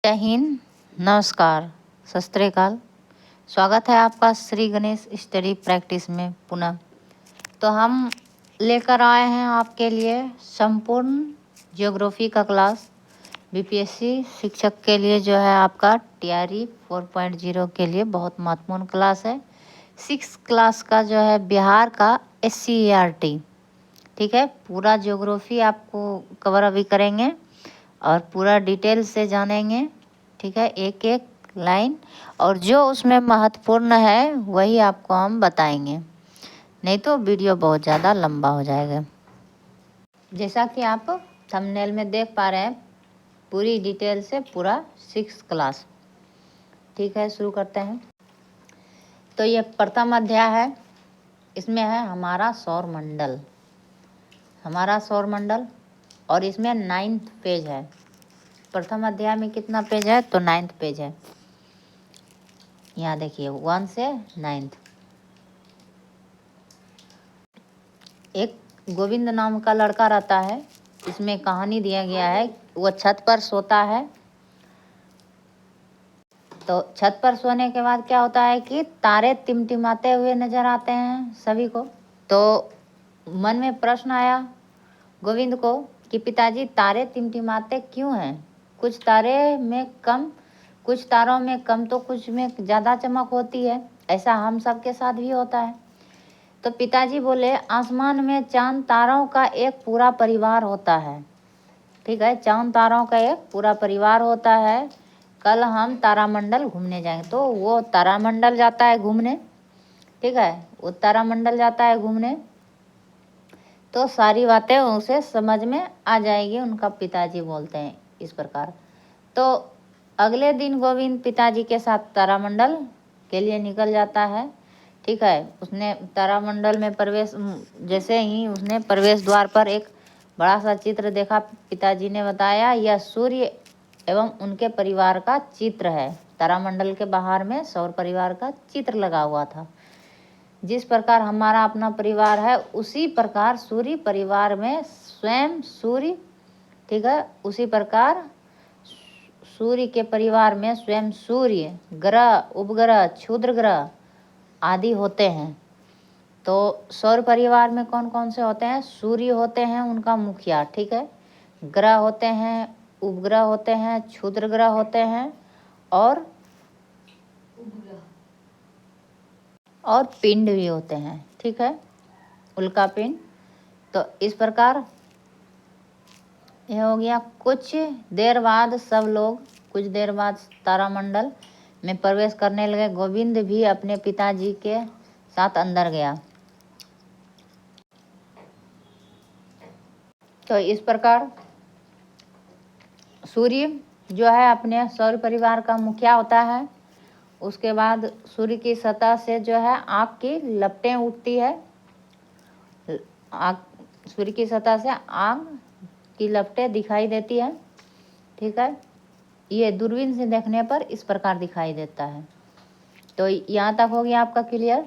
जय हिंद, नमस्कार, सत श्री अकाल। स्वागत है आपका श्री गणेश स्टडी प्रैक्टिस में पुनः। तो हम लेकर आए हैं आपके लिए संपूर्ण ज्योग्राफी का क्लास। बीपीएससी शिक्षक के लिए जो है आपका टीआरई 4.0 के लिए बहुत महत्वपूर्ण क्लास है। 6 क्लास का जो है बिहार का SCERT, ठीक है। पूरा ज्योग्राफी आपको कवर अभी करेंगे और पूरा डिटेल से जानेंगे, ठीक है, एक एक लाइन, और जो उसमें महत्वपूर्ण है वही आपको हम बताएंगे, नहीं तो वीडियो बहुत ज़्यादा लंबा हो जाएगा। जैसा कि आप थंबनेल में देख पा रहे हैं, पूरी डिटेल से पूरा 6 क्लास, ठीक है। शुरू करते हैं। तो ये प्रथम अध्याय है, इसमें है हमारा सौर मंडल, और इसमें 9th पेज है। प्रथम अध्याय में कितना पेज है? तो 9th पेज है। यहाँ देखिए 1 से 9th। एक गोविंद नाम का लड़का रहता है, इसमें कहानी दिया गया है। वो छत पर सोता है, तो छत पर सोने के बाद क्या होता है कि तारे टिमटिमाते हुए नजर आते हैं सभी को। तो मन में प्रश्न आया गोविंद को कि पिताजी, तारे टिमटिमाते क्यों हैं? कुछ तारों में कम तो कुछ में ज़्यादा चमक होती है, ऐसा हम सब के साथ भी होता है। तो पिताजी बोले, आसमान में चांद तारों का एक पूरा परिवार होता है, ठीक है। चांद तारों का एक पूरा परिवार होता है। कल हम तारामंडल घूमने जाएंगे। तो वो तारामंडल जाता है घूमने, ठीक है। वो तारामंडल जाता है घूमने, तो सारी बातें उसे समझ में आ जाएगी, उनका पिताजी बोलते हैं इस प्रकार। तो अगले दिन गोविंद पिताजी के साथ तारामंडल के लिए निकल जाता है, ठीक है। उसने तारामंडल में प्रवेश, जैसे ही उसने प्रवेश द्वार पर एक बड़ा सा चित्र देखा, पिताजी ने बताया यह सूर्य एवं उनके परिवार का चित्र है। तारामंडल के बाहर में सौर परिवार का चित्र लगा हुआ था। जिस प्रकार हमारा अपना परिवार है, उसी प्रकार सूर्य परिवार में स्वयं सूर्य, ठीक है, उसी प्रकार सूर्य के परिवार में स्वयं सूर्य, ग्रह, उपग्रह, क्षुद्र ग्रह आदि होते हैं। तो सौर परिवार में कौन कौन से होते हैं? सूर्य होते हैं उनका मुखिया, ठीक है। ग्रह होते हैं, उपग्रह होते हैं, क्षुद्र ग्रह होते हैं, और पिंड भी होते हैं, ठीक है, उल्का पिंड। तो इस प्रकार यह हो गया। कुछ देर बाद तारामंडल में प्रवेश करने लगे। गोविंद भी अपने पिताजी के साथ अंदर गया। तो इस प्रकार सूर्य जो है अपने सौर परिवार का मुखिया होता है। उसके बाद सूर्य की सतह से जो है आग की लपटें उठती है। सूर्य की सतह से आग की लपटें दिखाई देती है, ठीक है। ये दूरबीन से देखने पर इस प्रकार दिखाई देता है। तो यहाँ तक हो गया आपका क्लियर।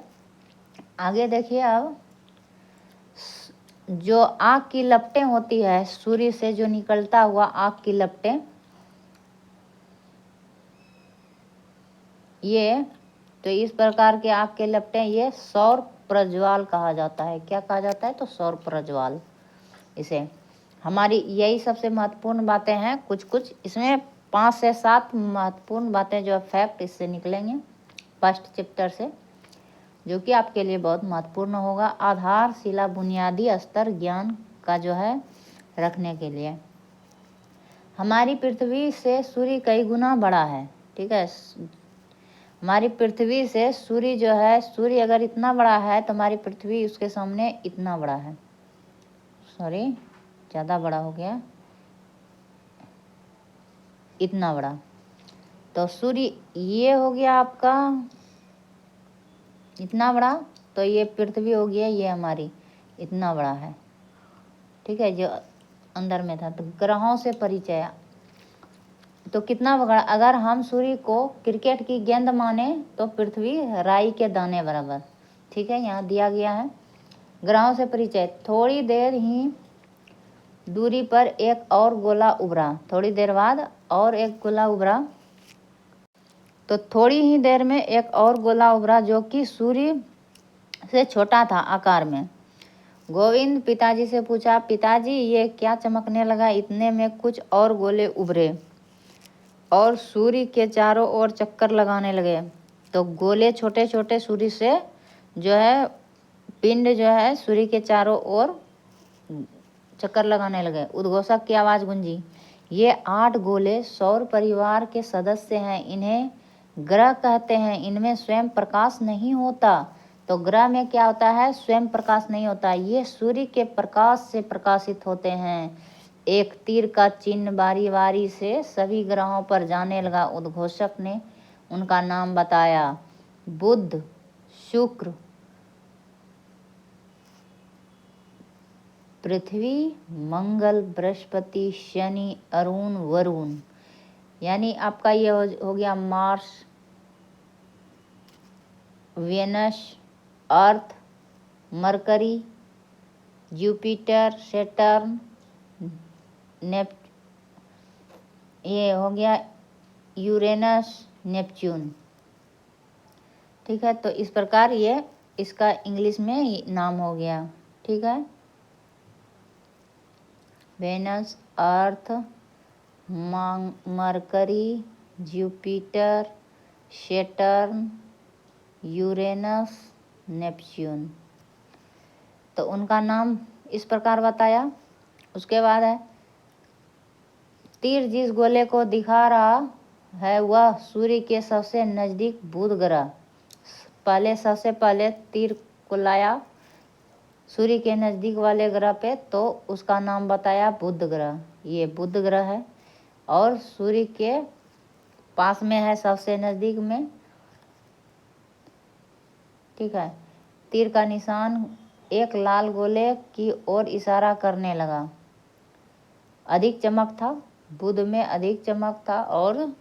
आगे देखिए, अब जो आग की लपटें होती है, सूर्य से जो निकलता हुआ आग की लपटें, ये तो इस प्रकार के आग के लपटें, ये सौर प्रज्वाल कहा जाता है। क्या कहा जाता है? तो सौर प्रज्वाल। इसे हमारी यही सबसे महत्वपूर्ण बातें हैं। कुछ इसमें 5 से 7 महत्वपूर्ण बातें जो फैक्ट इससे निकलेंगे फर्स्ट चैप्टर से, जो कि आपके लिए बहुत महत्वपूर्ण होगा, आधारशिला बुनियादी स्तर ज्ञान का जो है रखने के लिए। हमारी पृथ्वी से सूर्य कई गुना बड़ा है, ठीक है। हमारी पृथ्वी से सूर्य जो है, सूर्य अगर इतना बड़ा है तो हमारी पृथ्वी उसके सामने इतना बड़ा है। सॉरी, ज़्यादा बड़ा हो गया, इतना बड़ा। तो सूर्य ये हो गया आपका इतना बड़ा, तो ये पृथ्वी हो गया, ये हमारी इतना बड़ा है, ठीक है, जो अंदर में था। तो ग्रहों से परिचय, तो कितना बड़ा, अगर हम सूर्य को क्रिकेट की गेंद माने तो पृथ्वी राई के दाने बराबर, ठीक है, यहाँ दिया गया है। ग्रहों से परिचय, थोड़ी देर ही दूरी पर एक और गोला उभरा। थोड़ी देर बाद और एक गोला उभरा। तो थोड़ी ही देर में एक और गोला उभरा जो कि सूर्य से छोटा था आकार में। गोविंद पिताजी से पूछा, पिताजी ये क्या चमकने लगा? इतने में कुछ और गोले उभरे और सूर्य के चारों ओर चक्कर लगाने लगे। तो गोले छोटे छोटे सूर्य से जो है पिंड जो है सूर्य के चारों ओर चक्कर लगाने लगे। उद्घोषक की आवाज़ गूंजी, ये 8 गोले सौर परिवार के सदस्य हैं। इन्हें ग्रह कहते हैं। इनमें स्वयं प्रकाश नहीं होता। तो ग्रह में क्या होता है? स्वयं प्रकाश नहीं होता। ये सूर्य के प्रकाश से प्रकाशित होते हैं। एक तीर का चिन्ह बारी बारी से सभी ग्रहों पर जाने लगा। उद्घोषक ने उनका नाम बताया, बुध, शुक्र, पृथ्वी, मंगल, बृहस्पति, शनि, अरुण, वरुण। यानी आपका ये हो गया Mars, Venus, Earth, Mercury, Jupiter, Saturn, ये हो गया यूरेनस, नेपच्यून। ठीक है, तो इस प्रकार ये इसका इंग्लिश में नाम हो गया। ठीक है, Venus, Earth, Mercury, Jupiter, Saturn, Uranus, Neptune. तो उनका नाम इस प्रकार बताया। उसके बाद है, तीर जिस गोले को दिखा रहा है वह सूर्य के सबसे नज़दीक बुध ग्रह। सबसे पहले तीर को लाया सूर्य के नज़दीक वाले ग्रह पे, तो उसका नाम बताया बुध ग्रह। ये बुध ग्रह है और सूर्य के पास में है, सबसे नज़दीक में। ठीक है, तीर का निशान एक लाल गोले की ओर इशारा करने लगा। अधिक चमक था, बुध में अधिक चमक था और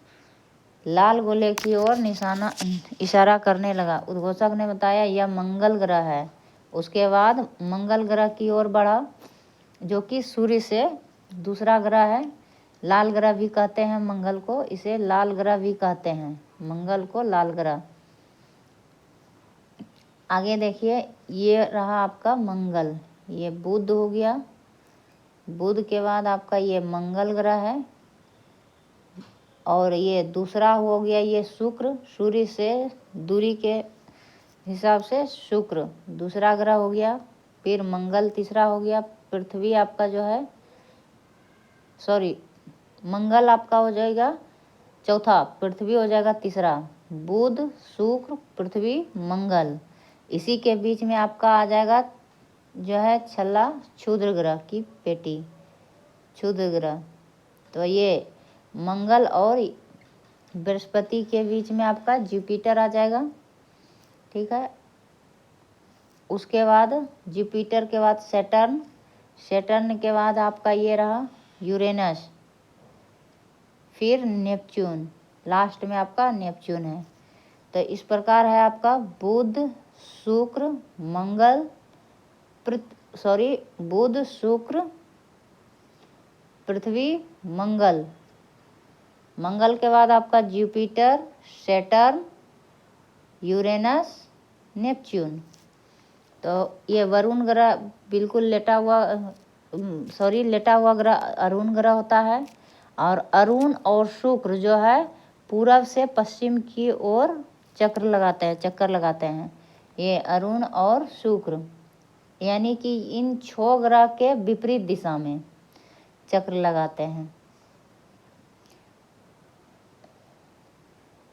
लाल गोले की ओर निशाना इशारा करने लगा। उद्घोषक ने बताया यह मंगल ग्रह है। उसके बाद मंगल ग्रह की ओर बढ़ा जो कि सूर्य से दूसरा ग्रह है। लाल ग्रह भी कहते हैं मंगल को, इसे लाल ग्रह भी कहते हैं, मंगल को लाल ग्रह। आगे देखिए, ये रहा आपका मंगल, ये बुध हो गया। बुध के बाद आपका ये मंगल ग्रह है और ये दूसरा हो गया ये शुक्र। सूर्य से दूरी के हिसाब से शुक्र दूसरा ग्रह हो गया। फिर मंगल तीसरा हो गया। पृथ्वी आपका जो है मंगल आपका हो जाएगा चौथा, पृथ्वी हो जाएगा तीसरा। बुध, शुक्र, पृथ्वी, मंगल। इसी के बीच में आपका आ जाएगा जो है छल्ला क्षुद्र ग्रह की पेटी, क्षुद्र ग्रह। तो ये मंगल और बृहस्पति के बीच में आपका जुपिटर आ जाएगा। ठीक है, उसके बाद जुपिटर के बाद सैटर्न, सैटर्न के बाद आपका ये रहा यूरेनस, फिर नेपच्यून, लास्ट में आपका नेपच्यून है। तो इस प्रकार है आपका बुध, शुक्र, मंगल, बुध, शुक्र, पृथ्वी, मंगल। मंगल के बाद आपका जुपिटर, सैटर्न, यूरेनस, नेपच्यून। तो ये वरुण ग्रह बिल्कुल लेटा हुआ ग्रह अरुण ग्रह होता है। और अरुण और शुक्र जो है पूरब से पश्चिम की ओर चक्कर लगाते हैं। ये अरुण और शुक्र यानी कि इन 6 ग्रह के विपरीत दिशा में चक्र लगाते हैं।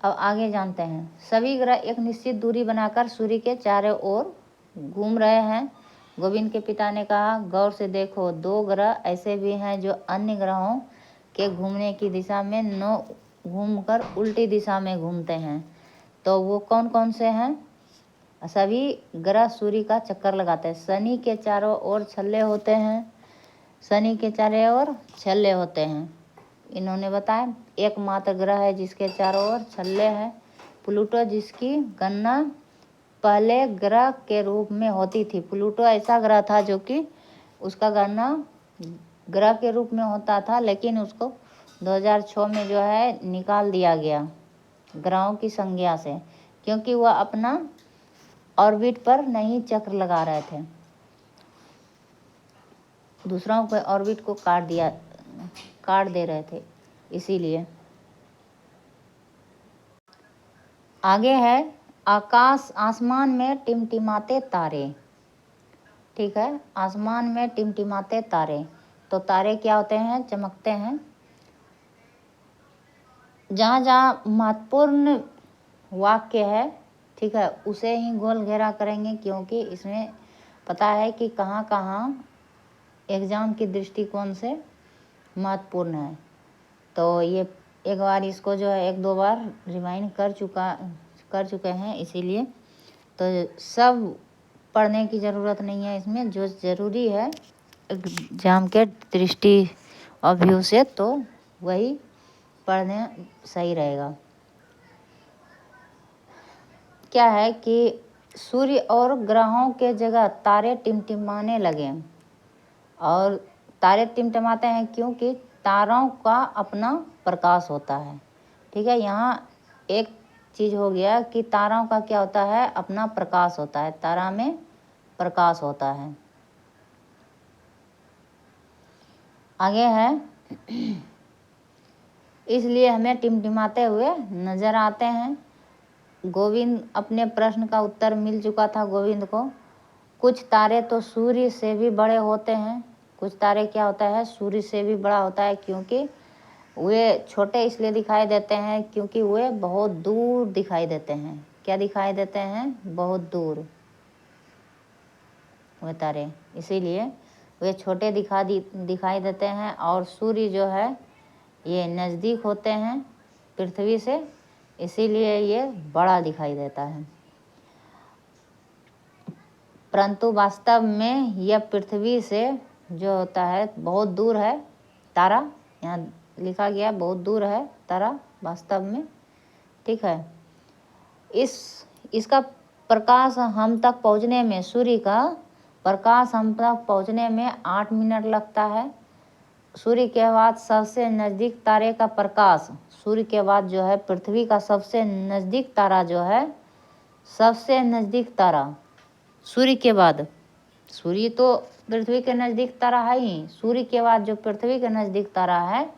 अब आगे जानते हैं, सभी ग्रह एक निश्चित दूरी बनाकर सूर्य के चारों ओर घूम रहे हैं। गोविंद के पिता ने कहा, गौर से देखो, 2 ग्रह ऐसे भी हैं जो अन्य ग्रहों के घूमने की दिशा में न घूमकर उल्टी दिशा में घूमते हैं। तो वो कौन कौन से हैं? सभी ग्रह सूर्य का चक्कर लगाते हैं। शनि के चारों ओर छल्ले होते हैं, शनि के चारों ओर छल्ले होते हैं। इन्होंने बताया एकमात्र ग्रह है जिसके चारों ओर छल्ले हैं प्लूटो, जिसकी गणना पहले ग्रह के रूप में होती थी। प्लूटो ऐसा ग्रह था जो कि उसका गणना ग्रह के रूप में होता था, लेकिन उसको 2006 में जो है निकाल दिया गया ग्रहों की संज्ञा से, क्योंकि वह अपना ऑर्बिट पर नहीं चक्र लगा रहे थे, दूसरों के ऑर्बिट को काट दे रहे थे, इसीलिए। आगे है आसमान में टिमटिमाते तारे। ठीक है, आसमान में टिमटिमाते तारे। तो तारे क्या होते हैं? चमकते हैं। जहाँ जहाँ महत्वपूर्ण वाक्य है, ठीक है, उसे ही गोल घेरा करेंगे, क्योंकि इसमें पता है कि कहाँ कहाँ एग्जाम की दृष्टिकोण से महत्वपूर्ण है। तो ये एक बार इसको जो है 1-2 बार रिवाइंड कर चुके हैं, इसीलिए तो सब पढ़ने की ज़रूरत नहीं है इसमें। जो ज़रूरी है एग्जाम के दृष्टि और व्यू से, तो वही पढ़ने सही रहेगा। क्या है कि सूर्य और ग्रहों के जगह तारे टिमटिमाने लगे। और तारे टिमटिमाते हैं क्योंकि तारों का अपना प्रकाश होता है। ठीक है, यहाँ एक चीज़ हो गया कि तारों का क्या होता है? अपना प्रकाश होता है, तारा में प्रकाश होता है। आगे है इसलिए हमें टिमटिमाते हुए नजर आते हैं। गोविंद अपने प्रश्न का उत्तर मिल चुका था गोविंद को। कुछ तारे तो सूर्य से भी बड़े होते हैं। कुछ तारे क्या होता है? सूर्य से भी बड़ा होता है, क्योंकि वे छोटे इसलिए दिखाई देते हैं क्योंकि वे बहुत दूर दिखाई देते हैं। क्या दिखाई देते हैं? बहुत दूर वे तारे, इसीलिए वे छोटे दिखाई देते हैं। और सूर्य जो है ये नज़दीक होते हैं पृथ्वी से, इसीलिए ये बड़ा दिखाई देता है। परंतु वास्तव में यह पृथ्वी से जो होता है बहुत दूर है तारा। यहाँ लिखा गया बहुत दूर है तारा वास्तव में। ठीक है, इसका प्रकाश हम तक पहुँचने में, सूर्य का प्रकाश हम तक पहुँचने में 8 मिनट लगता है। सूर्य के बाद सबसे नज़दीक तारे का प्रकाश, सूर्य के बाद जो है पृथ्वी का सबसे नज़दीक तारा जो है, सबसे नज़दीक तारा सूर्य के बाद, सूर्य तो पृथ्वी के नज़दीक तारा है ही, सूर्य के बाद जो पृथ्वी के नज़दीक तारा है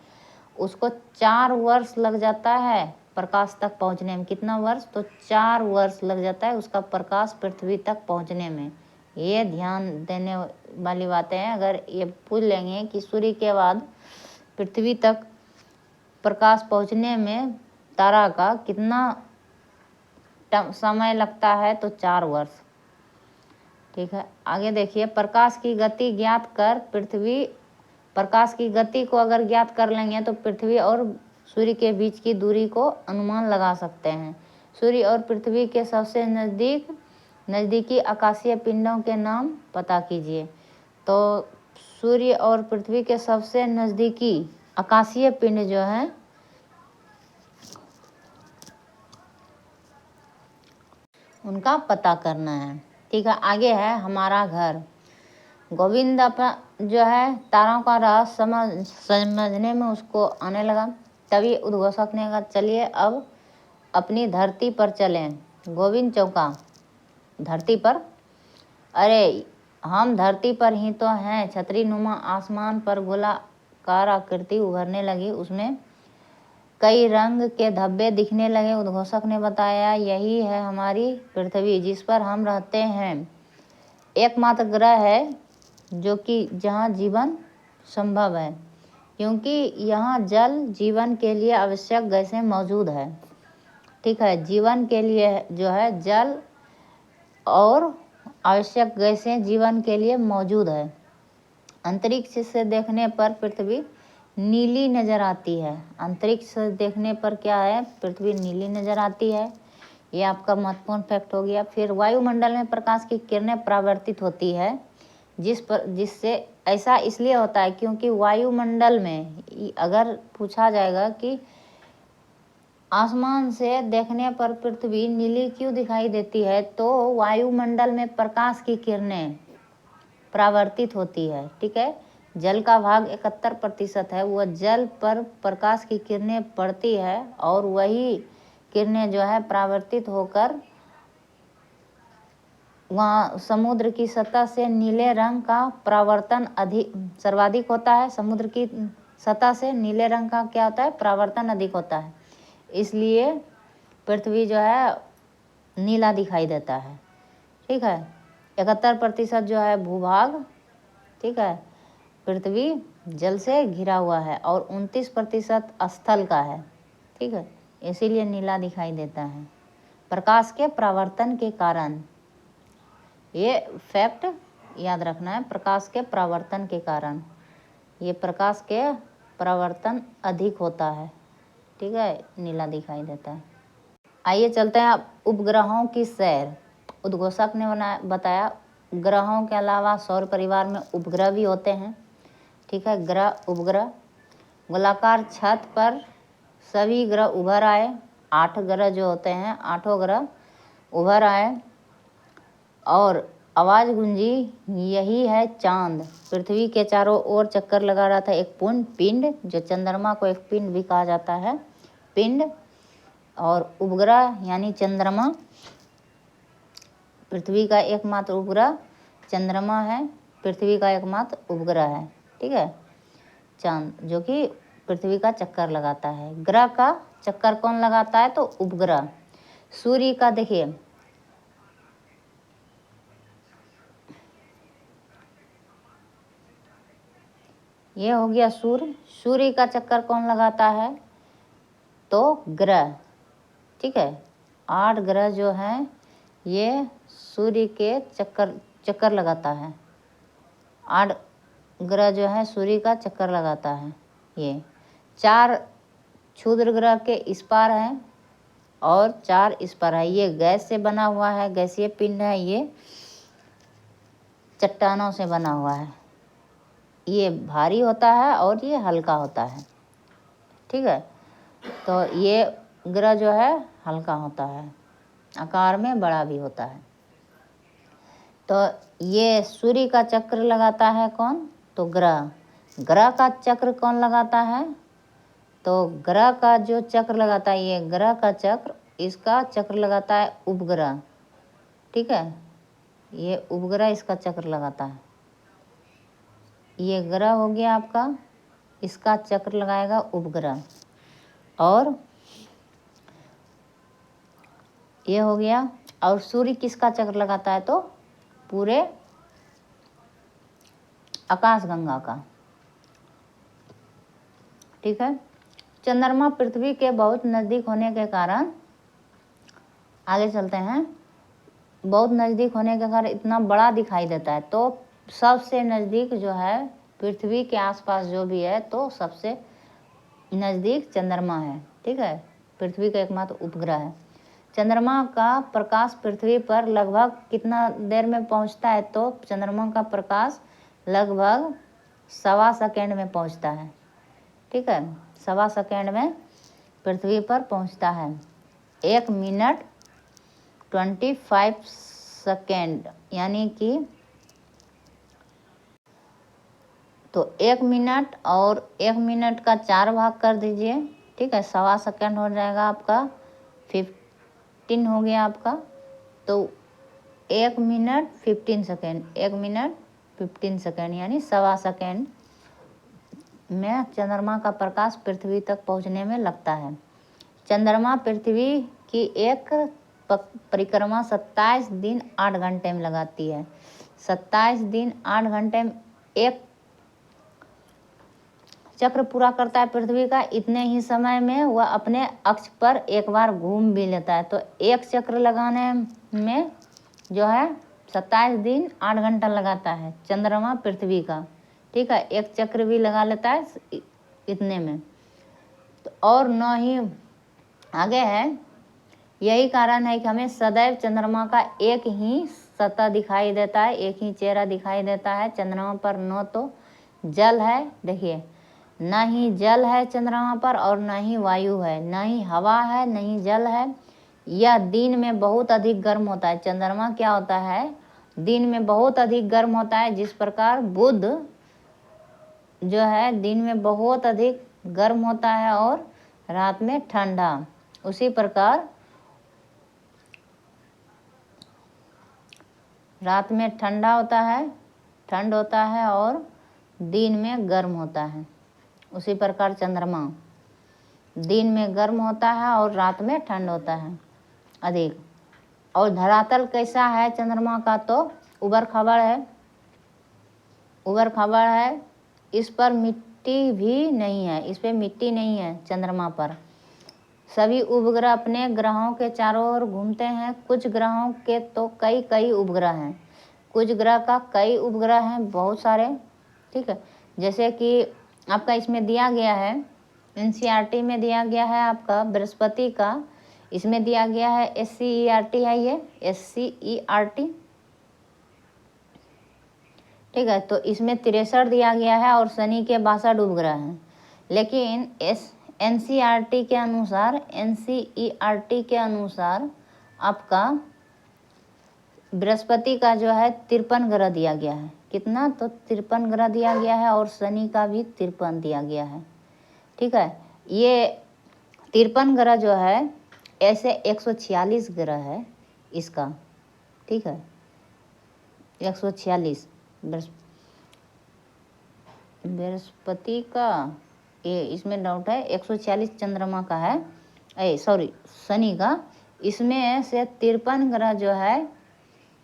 उसको 4 वर्ष लग जाता है प्रकाश तक पहुंचने में। कितना वर्ष? तो 4 वर्ष लग जाता है उसका प्रकाश पृथ्वी तक पहुंचने में। ये ध्यान देने वाली बातें हैं। अगर ये पूछ लेंगे कि सूर्य के बाद पृथ्वी तक प्रकाश पहुंचने में तारा का कितना समय लगता है, तो 4 वर्ष। ठीक है, आगे देखिए, प्रकाश की गति ज्ञात कर प्रकाश की गति को अगर ज्ञात कर लेंगे तो पृथ्वी और सूर्य के बीच की दूरी को अनुमान लगा सकते हैं। सूर्य और पृथ्वी के सबसे नज़दीकी आकाशीय पिंडों के नाम पता कीजिए। तो सूर्य और पृथ्वी के सबसे नज़दीकी आकाशीय पिंड जो है उनका पता करना है। ठीक है, आगे है हमारा घर। गोविंद जो है तारों का रहस्य समझने में उसको आने लगा। तभी उद्घोषक ने कहा, चलिए अब अपनी धरती पर चलें। गोविंद चौंका, धरती पर? अरे हम धरती पर ही तो हैं। छतरी नुमा आसमान पर गोलाकार आकृति उभरने लगी, उसमें कई रंग के धब्बे दिखने लगे। उद्घोषक ने बताया, यही है हमारी पृथ्वी जिस पर हम रहते हैं। एकमात्र ग्रह है जो कि जहाँ जीवन संभव है, क्योंकि यहाँ जल जीवन के लिए आवश्यक गैसें मौजूद है। ठीक है, जीवन के लिए जो है जल और आवश्यक गैसें जीवन के लिए मौजूद है। अंतरिक्ष से देखने पर पृथ्वी नीली नज़र आती है। अंतरिक्ष से देखने पर क्या है? पृथ्वी नीली नज़र आती है। ये आपका महत्वपूर्ण फैक्ट हो गया। फिर वायुमंडल में प्रकाश की किरणें परावर्तित होती है, जिससे ऐसा इसलिए होता है क्योंकि वायुमंडल में अगर पूछा जाएगा कि आसमान से देखने पर पृथ्वी नीली क्यों दिखाई देती है, तो वायुमंडल में प्रकाश की किरणें परावर्तित होती है। ठीक है, जल का भाग 71% है, वह जल पर प्रकाश की किरणें पड़ती है और वही किरणें जो है परावर्तित होकर वहाँ समुद्र की सतह से नीले रंग का परावर्तन सर्वाधिक होता है। समुद्र की सतह से नीले रंग का क्या होता है, परावर्तन अधिक होता है, इसलिए पृथ्वी जो है नीला दिखाई देता है। ठीक है, 71% जो है भूभाग, ठीक है, पृथ्वी जल से घिरा हुआ है और 29% स्थल का है। ठीक है, इसीलिए नीला दिखाई देता है प्रकाश के परावर्तन के कारण। ये फैक्ट याद रखना है, प्रकाश के परावर्तन के कारण ये प्रकाश के परावर्तन अधिक होता है। ठीक है, नीला दिखाई देता है। आइए चलते हैं अब उपग्रहों की सैर। उद्घोषक ने बताया ग्रहों के अलावा सौर परिवार में उपग्रह भी होते हैं। ठीक है, ग्रह उपग्रह गोलाकार छत पर सभी ग्रह उभर आए। 8 ग्रह जो होते हैं, 8 ग्रह उभर आए और आवाज़ गूंजी, यही है चांद। पृथ्वी के चारों ओर चक्कर लगा रहा था एक पिंड, जो चंद्रमा को एक पिंड भी कहा जाता है, पिंड। और उपग्रह यानी चंद्रमा, पृथ्वी का एकमात्र उपग्रह चंद्रमा है, पृथ्वी का एकमात्र उपग्रह है। ठीक है, चांद जो कि पृथ्वी का चक्कर लगाता है। ग्रह का चक्कर कौन लगाता है, तो उपग्रह। सूर्य का देखिए, ये हो गया सूर्य। सूर्य का चक्कर कौन लगाता है, तो ग्रह। ठीक है, 8 ग्रह जो हैं ये सूर्य के चक्कर लगाता है। 8 ग्रह जो है सूर्य का चक्कर लगाता है। ये 4 क्षुद्र ग्रह के इस पार हैं और 4 इस पार है। ये गैस से बना हुआ है, गैसीय पिंड है, ये चट्टानों से बना हुआ है। ये भारी होता है और ये हल्का होता है। ठीक है, तो ये ग्रह जो है हल्का होता है, आकार में बड़ा भी होता है। तो ये सूर्य का चक्र लगाता है कौन, तो ग्रह। ग्रह का चक्र कौन लगाता है, तो ग्रह का जो चक्र लगाता है, ये ग्रह का चक्र, इसका चक्र लगाता है उपग्रह। ठीक है, ये उपग्रह इसका चक्र लगाता है। ये ग्रह हो गया आपका, इसका चक्र लगाएगा उपग्रह। और ये हो गया। और सूर्य किसका चक्र लगाता है, तो पूरे आकाशगंगा का। ठीक है, चंद्रमा पृथ्वी के बहुत नज़दीक होने के कारण, आगे चलते हैं, बहुत नज़दीक होने के कारण इतना बड़ा दिखाई देता है। तो सबसे नज़दीक जो है पृथ्वी के आसपास जो भी है, तो सबसे नज़दीक चंद्रमा है। ठीक है, पृथ्वी का एकमात्र उपग्रह है। चंद्रमा का प्रकाश पृथ्वी पर लगभग कितना देर में पहुंचता है, तो चंद्रमा का प्रकाश लगभग 1.25 सेकेंड में पहुंचता है। ठीक है, 1.25 सेकेंड में पृथ्वी पर पहुंचता है। 1 मिनट 25 सेकेंड, यानी कि तो 1 मिनट और 1 मिनट का 4 भाग कर दीजिए। ठीक है, 1.25 सेकेंड हो जाएगा आपका, 15 हो गया आपका। तो 1 मिनट 15 सेकेंड, 1 मिनट 15 सेकेंड यानी 1.25 सेकेंड में चंद्रमा का प्रकाश पृथ्वी तक पहुंचने में लगता है। चंद्रमा पृथ्वी की एक परिक्रमा 27 दिन 8 घंटे में लगाती है। 27 दिन 8 घंटे में एक चक्र पूरा करता है पृथ्वी का। इतने ही समय में वह अपने अक्ष पर एक बार घूम भी लेता है। तो एक चक्र लगाने में जो है 27 दिन 8 घंटा लगाता है चंद्रमा पृथ्वी का। ठीक है, एक चक्र भी लगा लेता है इतने में। तो और न ही आगे है, यही कारण है कि हमें सदैव चंद्रमा का एक ही सतह दिखाई देता है, एक ही चेहरा दिखाई देता है। चंद्रमा पर न तो जल है, देखिए, न ही जल है चंद्रमा पर और न ही वायु है, न ही हवा है, न ही जल है। यह दिन में बहुत अधिक गर्म होता है। चंद्रमा क्या होता है, दिन में बहुत अधिक गर्म होता है। जिस प्रकार बुध जो है दिन में बहुत अधिक गर्म होता है और रात में ठंडा। उसी प्रकार रात में ठंडा होता है, ठंड होता है और दिन में गर्म होता है। उसी प्रकार चंद्रमा दिन में गर्म होता है और रात में ठंड होता है अधिक। और धरातल कैसा है चंद्रमा का, तो उबड़ खाबड़ है, उबड़ खाबड़ है। इस पर मिट्टी भी नहीं है, इस पर मिट्टी नहीं है चंद्रमा पर। सभी उपग्रह अपने ग्रहों के चारों ओर घूमते हैं। कुछ ग्रहों के तो कई कई उपग्रह हैं, कुछ ग्रह का कई उपग्रह हैं, बहुत सारे। ठीक है, जैसे कि आपका इसमें दिया गया है, एनसीईआरटी में दिया गया है आपका बृहस्पति का, इसमें दिया गया है SCERT है, ये SCERT। ठीक है, तो इसमें 63 दिया गया है और शनि के 62 उपग्रह हैं। लेकिन NCERT के अनुसार आपका बृहस्पति का जो है 53 ग्रह दिया गया है। कितना, तो 53 ग्रह दिया गया है और शनि का भी 53 दिया गया है। ठीक है, ये 53 ग्रह जो है ऐसे 146 ग्रह है इसका। ठीक है, 146 बृहस्पति का, ये इसमें डाउट है, 146 चंद्रमा का है, सॉरी शनि का। इसमें से 53 ग्रह जो है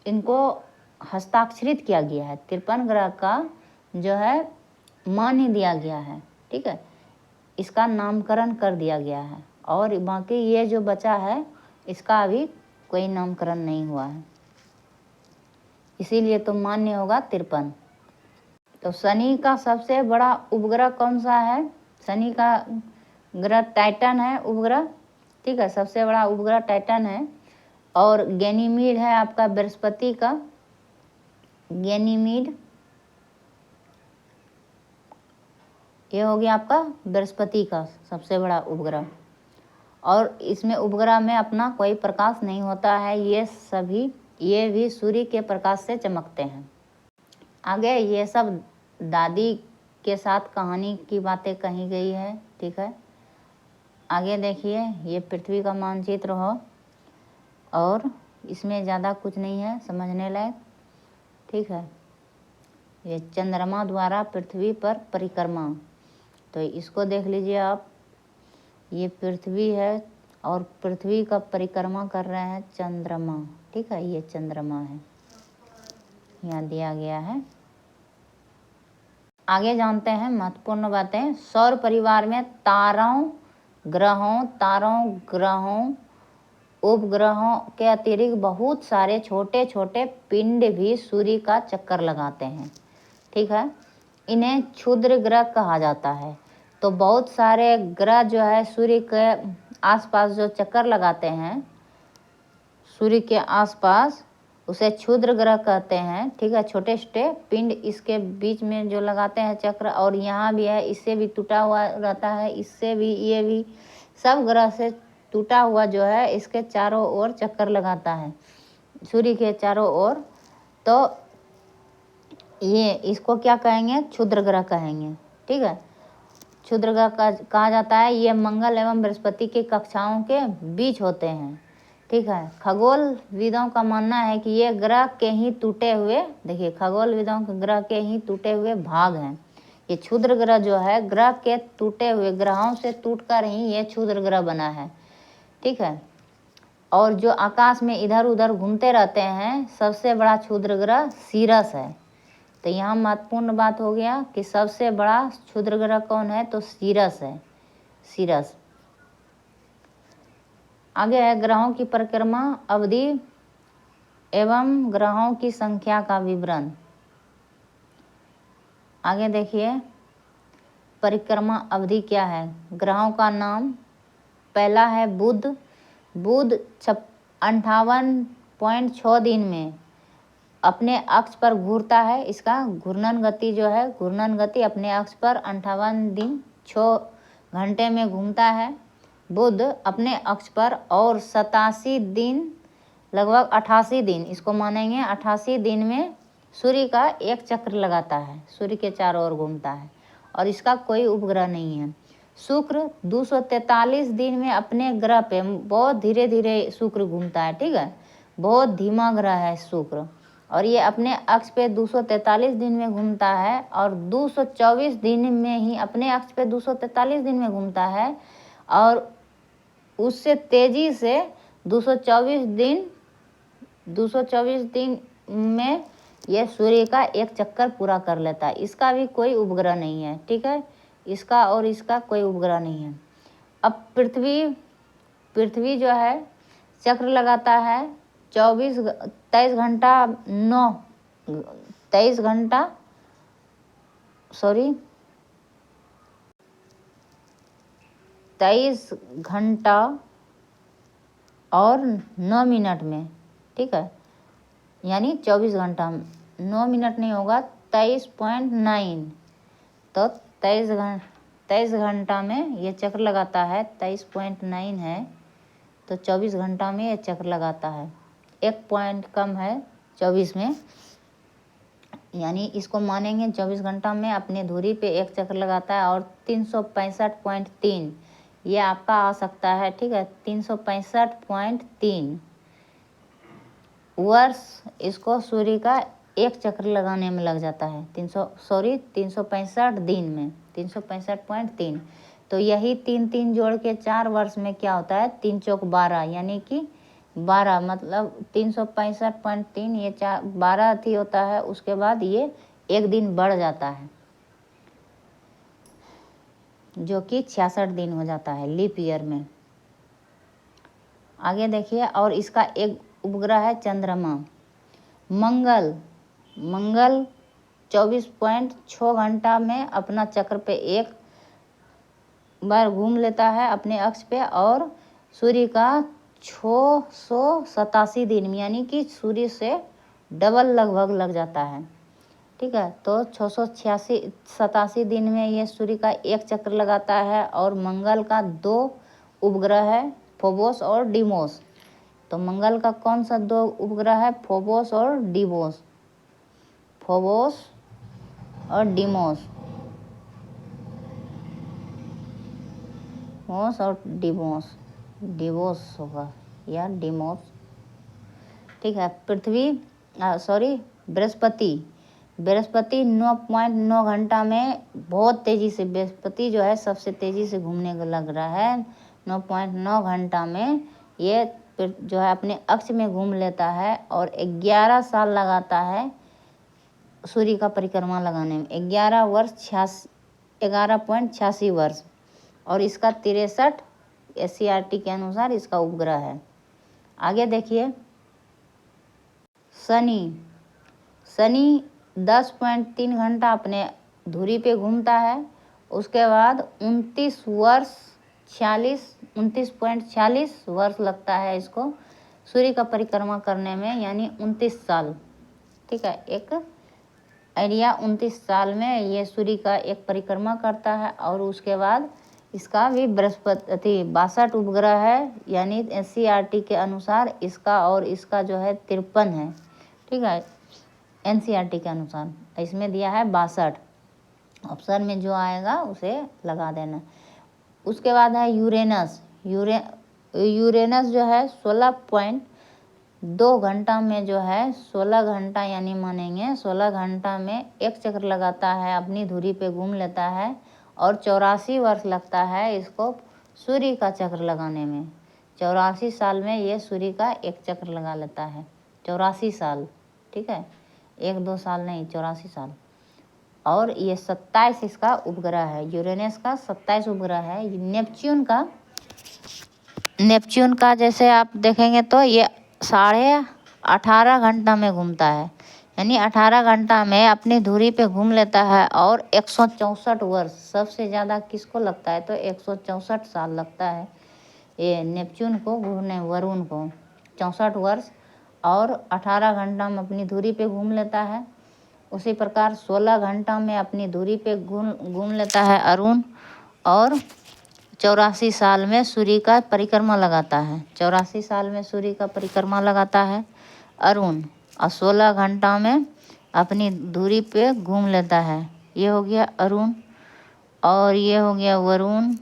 इनको हस्ताक्षरित किया गया है, 53 ग्रह का जो है मान्य दिया गया है। ठीक है, इसका नामकरण कर दिया गया है और बाकी ये जो बचा है इसका अभी कोई नामकरण नहीं हुआ है, इसीलिए तो मान्य होगा 53। तो शनि का सबसे बड़ा उपग्रह कौन सा है? शनि का ग्रह टाइटन है उपग्रह। ठीक है, सबसे बड़ा उपग्रह टाइटन है। और गैनीमीड है आपका बृहस्पति का, गैनीमीड ये हो गया आपका बृहस्पति का सबसे बड़ा उपग्रह। और इसमें उपग्रह में अपना कोई प्रकाश नहीं होता है, ये भी सूर्य के प्रकाश से चमकते हैं। आगे ये सब दादी के साथ कहानी की बातें कही गई है। ठीक है, आगे देखिए, ये पृथ्वी का मानचित्र हो और इसमें ज़्यादा कुछ नहीं है समझने लायक। ठीक है, ये चंद्रमा द्वारा पृथ्वी पर परिक्रमा, तो इसको देख लीजिए आप, ये पृथ्वी है और पृथ्वी का परिक्रमा कर रहे हैं चंद्रमा। ठीक है, ये चंद्रमा है, यहाँ दिया गया है। आगे जानते हैं महत्वपूर्ण बातें। सौर परिवार में तारों, ग्रहों, उपग्रहों के अतिरिक्त बहुत सारे छोटे छोटे पिंड भी सूर्य का चक्कर लगाते हैं। ठीक है, इन्हें क्षुद्र ग्रह कहा जाता है। तो बहुत सारे ग्रह जो है सूर्य के आसपास जो चक्कर लगाते हैं, सूर्य के आसपास, उसे क्षुद्र ग्रह कहते हैं। ठीक है, छोटे छोटे पिंड इसके बीच में जो लगाते हैं चक्र, और यहाँ भी है, इससे भी टूटा हुआ रहता है, इससे भी, ये भी, सब ग्रह से टूटा हुआ जो है इसके चारों ओर चक्कर लगाता है, सूर्य के चारों ओर। तो ये इसको क्या कहेंगे? क्षुद्र ग्रह कहेंगे। ठीक है, क्षुद्र ग्रह कहा जाता है। ये मंगल एवं बृहस्पति की कक्षाओं के बीच होते हैं। ठीक है, खगोलविदों का मानना है कि ये ग्रह के ही टूटे हुए, देखिए खगोलविदों के ग्रह के ही टूटे हुए भाग हैं। ये क्षुद्र ग्रह जो है ग्रह के टूटे हुए, ग्रहों से टूटकर ही ये क्षुद्र ग्रह बना है। ठीक है, और जो आकाश में इधर उधर घूमते रहते हैं, सबसे बड़ा क्षुद्र ग्रह सीरस है। तो यहाँ महत्वपूर्ण बात हो गया कि सबसे बड़ा क्षुद्र ग्रह कौन है, तो सीरस है, सीरस। आगे है ग्रहों की परिक्रमा अवधि एवं ग्रहों की संख्या का विवरण। आगे देखिए, परिक्रमा अवधि क्या है। ग्रहों का नाम, पहला है बुध। बुध 58.6 दिन में अपने अक्ष पर घूरता है। इसका घूर्णन गति जो है, घूर्णन गति अपने अक्ष पर 58 दिन 6 घंटे में घूमता है बुध अपने अक्ष पर। और 87 दिन, लगभग 88 दिन इसको मानेंगे, 88 दिन में सूर्य का एक चक्र लगाता है, सूर्य के चारों ओर घूमता है। और इसका कोई उपग्रह नहीं है। शुक्र 243 दिन में अपने ग्रह पे बहुत धीरे धीरे शुक्र घूमता है, ठीक है, बहुत धीमा ग्रह है शुक्र, और ये अपने अक्ष पे 243 दिन में घूमता है, और 224 दिन में ही अपने अक्ष पे 243 दिन में घूमता है, और उससे तेजी से 224 दिन में यह सूर्य का एक चक्कर पूरा कर लेता है। इसका भी कोई उपग्रह नहीं है, ठीक है, इसका और इसका कोई उपग्रह नहीं है। अब पृथ्वी जो है चक्र लगाता है 23 घंटा और 9 मिनट में, ठीक है, यानी 24 घंटा, 9 मिनट नहीं होगा, 23.9, तो 23 घंटा में ये चक्र लगाता है, 23.9 है, तो 24 घंटा में ये चक्र लगाता है, 1 पॉइंट कम है 24 में, यानी इसको मानेंगे 24 घंटा में अपने धुरी पे एक चक्र लगाता है, और 365.3 ये आपका आ सकता है, ठीक है, 365.3 वर्ष इसको सूर्य का एक चक्र लगाने में लग जाता है, 365 दिन में 365.3, तो यही 3 जोड़ के 4 वर्ष में क्या होता है, 3 चौक 12, यानी कि 12 मतलब 365.3, ये 12 थी होता है, उसके बाद ये एक दिन बढ़ जाता है जो कि 66 दिन हो जाता है लीप ईयर में। आगे देखिए, और इसका एक उपग्रह है चंद्रमा। मंगल 24.6 घंटा में अपना चक्र पे एक बार घूम लेता है अपने अक्ष पे, और सूर्य का 687 दिन, यानी कि सूर्य से डबल लगभग लग जाता है, ठीक है, तो 687 दिन में ये सूर्य का एक चक्र लगाता है। और मंगल का 2 उपग्रह है, फोबोस और डीमोस। तो मंगल का कौन सा 2 उपग्रह है, फोबोस और डीमोस, फोबोस और डीमोस, मोस और डिवोस होगा या डिमोस, ठीक है। बृहस्पति 9.9 घंटा में बहुत तेजी से, बृहस्पति जो है सबसे तेजी से घूमने को लग रहा है, 9.9 घंटा में ये जो है अपने अक्ष में घूम लेता है, और 11 साल लगाता है सूर्य का परिक्रमा लगाने में, 11.86 वर्ष, और इसका 63 SCRT के अनुसार इसका उपग्रह है। आगे देखिए, शनि 10.3 घंटा अपने धुरी पे घूमता है, उसके बाद 29.46 वर्ष लगता है इसको सूर्य का परिक्रमा करने में, यानी 29 साल, ठीक है, एक आइडिया, 29 साल में ये सूर्य का एक परिक्रमा करता है। और उसके बाद इसका भी 62 उपग्रह है, यानी SCRT के अनुसार इसका और इसका जो है 53 है, ठीक है, NCERT के अनुसार इसमें दिया है 62, ऑप्शन में जो आएगा उसे लगा देना। उसके बाद है यूरेनस जो है 16.2 घंटा में जो है 16 घंटा, यानी मानेंगे 16 घंटा में एक चक्र लगाता है, अपनी धुरी पे घूम लेता है, और 84 वर्ष लगता है इसको सूर्य का चक्र लगाने में। 84 साल में ये सूर्य का एक चक्र लगा लेता है, 84 साल, ठीक है, 1-2 साल नहीं, 84 साल। और ये 27 इसका उपग्रह है, यूरेनस का 27 उपग्रह है। नेपच्यून का जैसे आप देखेंगे तो ये 18.5 घंटा में घूमता है, यानी 18 घंटा में अपनी धुरी पे घूम लेता है, और 164 वर्ष, सबसे ज़्यादा किसको लगता है तो 164 साल लगता है ये नेपच्यून को घूमने, वरुण को 64 वर्ष, और 18 घंटा में अपनी धुरी पे घूम लेता है। उसी प्रकार 16 घंटा में अपनी धुरी पे घूम लेता है अरुण, और 84 साल में सूर्य का परिक्रमा लगाता है, 84 साल में सूर्य का परिक्रमा लगाता है अरुण, और 16 घंटा में अपनी धुरी पे घूम लेता है। ये हो गया अरुण। और ये हो गया वरुण,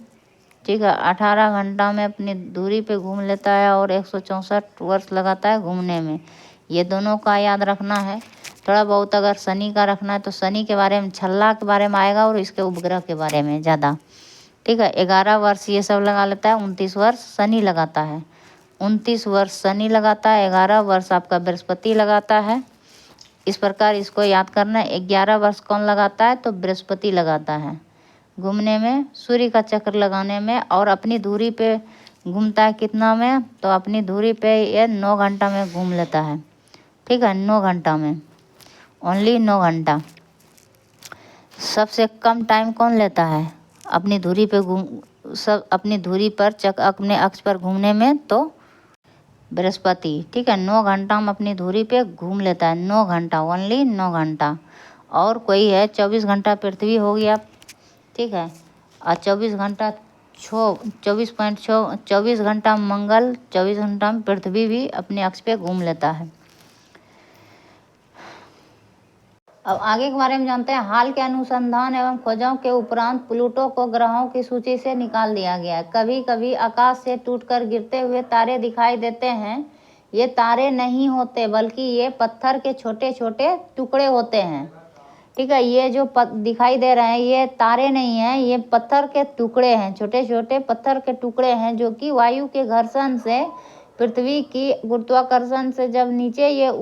ठीक है। 18 घंटा में अपनी दूरी पे घूम लेता है और 164 वर्ष लगाता है घूमने में। ये दोनों का याद रखना है। थोड़ा बहुत अगर शनि का रखना है तो शनि के बारे में, छल्ला के बारे में आएगा और इसके उपग्रह के बारे में ज़्यादा, ठीक है। 11 वर्ष ये सब लगा लेता है, 29 वर्ष शनि लगाता है। 29 वर्ष शनि लगाता है, 11 वर्ष आपका बृहस्पति लगाता है। इस प्रकार इसको याद करना है। 11 वर्ष कौन लगाता है तो बृहस्पति लगाता है घूमने में, सूर्य का चक्र लगाने में। और अपनी धुरी पे घूमता है कितना में, तो अपनी धुरी पे ये 9 घंटा में घूम लेता है, ठीक है। 9 घंटा में, ओनली 9 घंटा। सबसे कम टाइम कौन लेता है अपनी धुरी पे अपनी धुरी पर अपने अक्ष पर घूमने में, तो बृहस्पति, ठीक है। 9 घंटा में अपनी धुरी पे घूम लेता है, 9 घंटा, ओनली 9 घंटा। और कोई है 24 घंटा पृथ्वी हो गया, ठीक है। और 24 घंटा 24 घंटा मंगल, 24 घंटा में पृथ्वी भी अपने अक्ष पे घूम लेता है। अब आगे के बारे में जानते हैं। हाल के अनुसंधान एवं खोजों के उपरांत प्लूटो को ग्रहों की सूची से निकाल दिया गया है। कभी कभी आकाश से टूटकर गिरते हुए तारे दिखाई देते हैं। ये तारे नहीं होते बल्कि ये पत्थर के छोटे छोटे टुकड़े होते हैं, ठीक है। ये जो दिखाई दे रहे हैं ये तारे नहीं हैं, ये पत्थर के टुकड़े हैं, छोटे छोटे पत्थर के टुकड़े हैं, जो कि वायु के घर्षण से, पृथ्वी की गुरुत्वाकर्षण से जब नीचे ये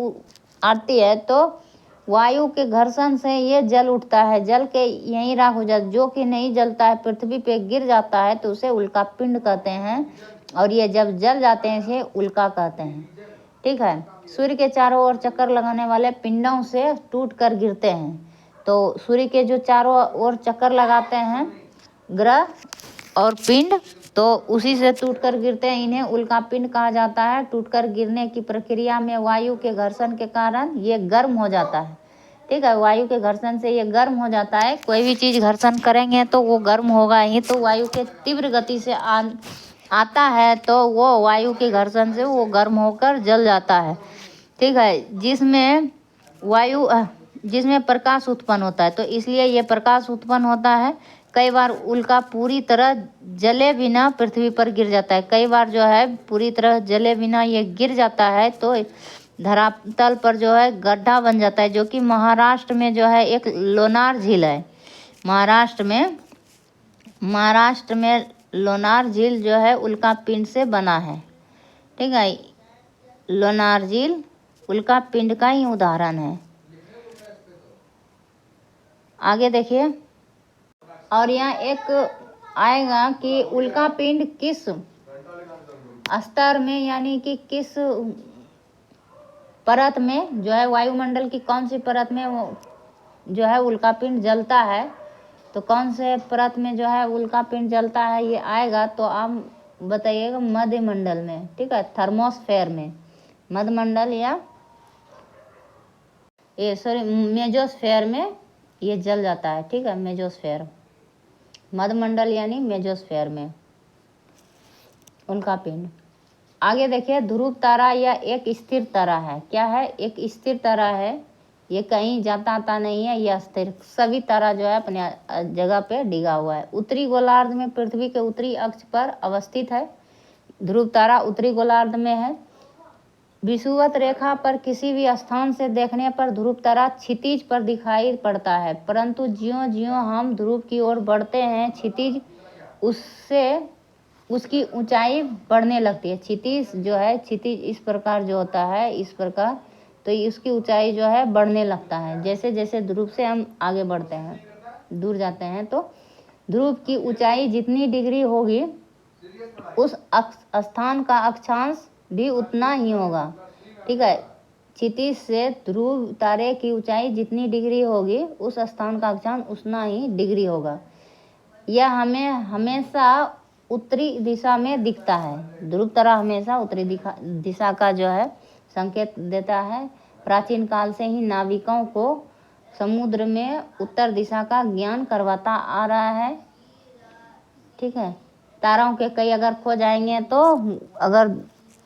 आती है तो वायु के घर्षण से ये जल उठता है, जल के यहीं राख हो जाता है। जो कि नहीं जलता है, पृथ्वी पे गिर जाता है तो उसे उल्का पिंड कहते हैं। और ये जब जल जाते हैं इसे उल्का कहते हैं, ठीक है। सूर्य के चारों ओर चक्कर लगाने वाले पिंडों से टूट कर गिरते हैं। तो सूर्य के जो चारों ओर चक्कर लगाते हैं ग्रह और पिंड, तो उसी से टूटकर गिरते हैं, इन्हें उल्का पिंड कहा जाता है। टूटकर गिरने की प्रक्रिया में वायु के घर्षण के कारण ये गर्म हो जाता है, ठीक है। वायु के घर्षण से ये गर्म हो जाता है। कोई भी चीज़ घर्षण करेंगे तो वो गर्म होगा ही। तो वायु के तीव्र गति से आता है तो वो वायु के घर्षण से वो गर्म होकर जल जाता है, ठीक है। जिसमें प्रकाश उत्पन्न होता है, तो इसलिए ये प्रकाश उत्पन्न होता है। कई बार उल्का पूरी तरह जले बिना पृथ्वी पर गिर जाता है, कई बार जो है पूरी तरह जले बिना ये गिर जाता है तो धरातल पर जो है गड्ढा बन जाता है, जो कि महाराष्ट्र में जो है एक लोनार झील है। महाराष्ट्र में लोनार झील जो है उल्का पिंड से बना है, ठीक है। लोनार झील उल्का पिंड का ही उदाहरण है। आगे देखिए, और यहाँ एक आएगा कि उल्का पिंड किस स्तर में, यानी कि किस परत में जो है, वायुमंडल की कौन सी परत में वो जो है उल्का पिंड जलता है। तो कौन से परत में जो है उल्का पिंड जलता है ये आएगा, तो आप बताइएगा मध्य मंडल में, ठीक है। थर्मोस्फेयर में, मध्य मंडल या मेजोस्फेयर में ये जल जाता है, ठीक है। मेजोस्फेयर, मध्य मंडल यानी मेजोस्फेयर में उल्का पिंड। आगे देखिए, ध्रुव तारा या एक स्थिर तारा है। क्या है? एक स्थिर तारा है, ये कहीं जाता आता नहीं है, यह स्थिर, सभी तारा जो है अपने जगह पे डिगा हुआ है। उत्तरी गोलार्ध में पृथ्वी के उत्तरी अक्ष पर अवस्थित है। ध्रुव तारा उत्तरी गोलार्ध में है। विषुवत रेखा पर किसी भी स्थान से देखने पर ध्रुव तारा क्षितिज पर दिखाई पड़ता है, परंतु ज्यों ज्यों हम ध्रुव की ओर बढ़ते हैं क्षितिज उससे उसकी ऊंचाई बढ़ने लगती है। क्षितिज जो है, क्षितिज इस प्रकार जो होता है, इस प्रकार, तो इसकी ऊंचाई जो है बढ़ने लगता है। जैसे जैसे ध्रुव से हम आगे बढ़ते हैं, दूर जाते हैं, तो ध्रुव की ऊंचाई जितनी डिग्री होगी उस स्थान का अक्षांश भी उतना ही होगा, ठीक है। क्षितिज से ध्रुव तारे की ऊंचाई जितनी डिग्री होगी उस स्थान का अक्षांश उतना ही डिग्री होगा। यह हमें हमेशा उत्तरी दिशा में दिखता है। ध्रुव तारा हमेशा उत्तरी दिशा का जो है संकेत देता है। प्राचीन काल से ही नाविकों को समुद्र में उत्तर दिशा का ज्ञान करवाता आ रहा है, ठीक है। तारों के कई अगर खो जाएंगे तो अगर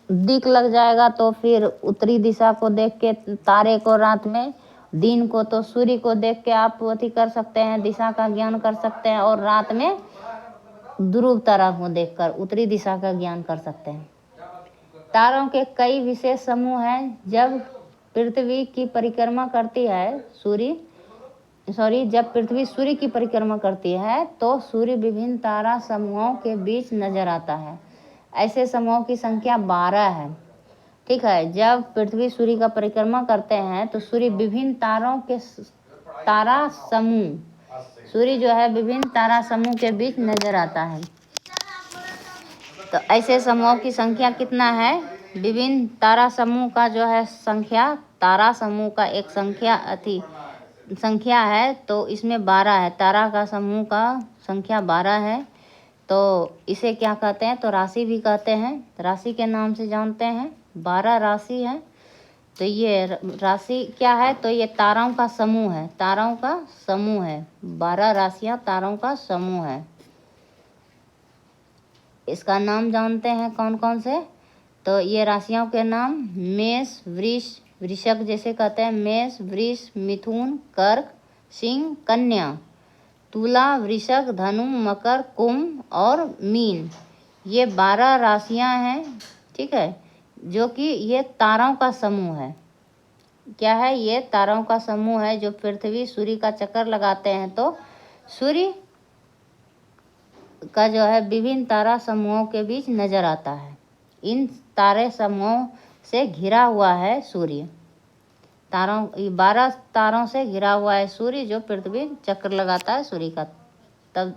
दिख लग जाएगा तो फिर उत्तरी दिशा को देख के तारे को रात में दिन को तो सूर्य को देख के आप अथी कर सकते हैं, दिशा का ज्ञान कर सकते हैं, और रात में ध्रुव तारा को देखकर उत्तरी दिशा का ज्ञान कर सकते हैं। तारों के कई विशेष समूह हैं। जब पृथ्वी की परिक्रमा करती है जब पृथ्वी सूर्य की परिक्रमा करती है तो सूर्य विभिन्न तारा समूहों के बीच नजर आता है। ऐसे समूहों की संख्या 12 है। ठीक है, जब पृथ्वी सूर्य का परिक्रमा करते हैं तो सूर्य विभिन्न तारा समूह सूर्य जो है विभिन्न तारा समूह के बीच नजर आता है। तो ऐसे समूहों की संख्या कितना है? विभिन्न तारा समूह का जो है संख्या, तारा समूह का एक संख्या है, तो इसमें 12 है। तारा का समूह का संख्या 12 है। तो इसे क्या कहते हैं? तो राशि भी कहते हैं, राशि के नाम से जानते हैं। 12 राशि है। तो ये राशि क्या है? तो ये तारों का समूह है, तारों का समूह है। 12 राशियां तारों का समूह है। इसका नाम जानते हैं कौन कौन से? तो ये राशियों के नाम मेष, वृषभ जैसे कहते हैं, मेष, वृष, मिथुन, कर्क, सिंह, कन्या, तुला, वृषभ, धनु, मकर, कुंभ और मीन। ये 12 राशियां हैं। ठीक है, जो कि ये तारों का समूह है। क्या है? ये तारों का समूह है। जो पृथ्वी सूर्य का चक्कर लगाते हैं तो सूर्य का जो है विभिन्न तारा समूहों के बीच नजर आता है। इन तारे समूहों से घिरा हुआ है सूर्य। 12 तारों से घिरा हुआ है सूर्य, जो पृथ्वी चक्कर लगाता है सूर्य का, तब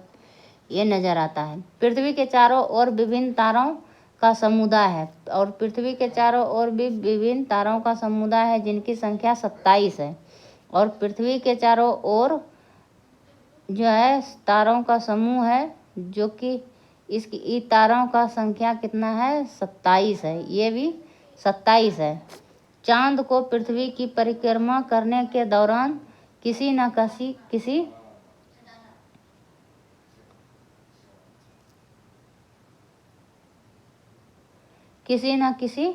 ये नजर आता है। पृथ्वी के चारों ओर विभिन्न तारों का समुदाय है, और पृथ्वी के चारों ओर भी विभिन्न तारों का समुदाय है जिनकी संख्या 27 है। और पृथ्वी के चारों ओर जो है तारों का समूह है, जो कि इसकी तारों का संख्या कितना है? 27 है। ये भी 27 है। चांद को पृथ्वी की परिक्रमा करने के दौरान किसी न किसी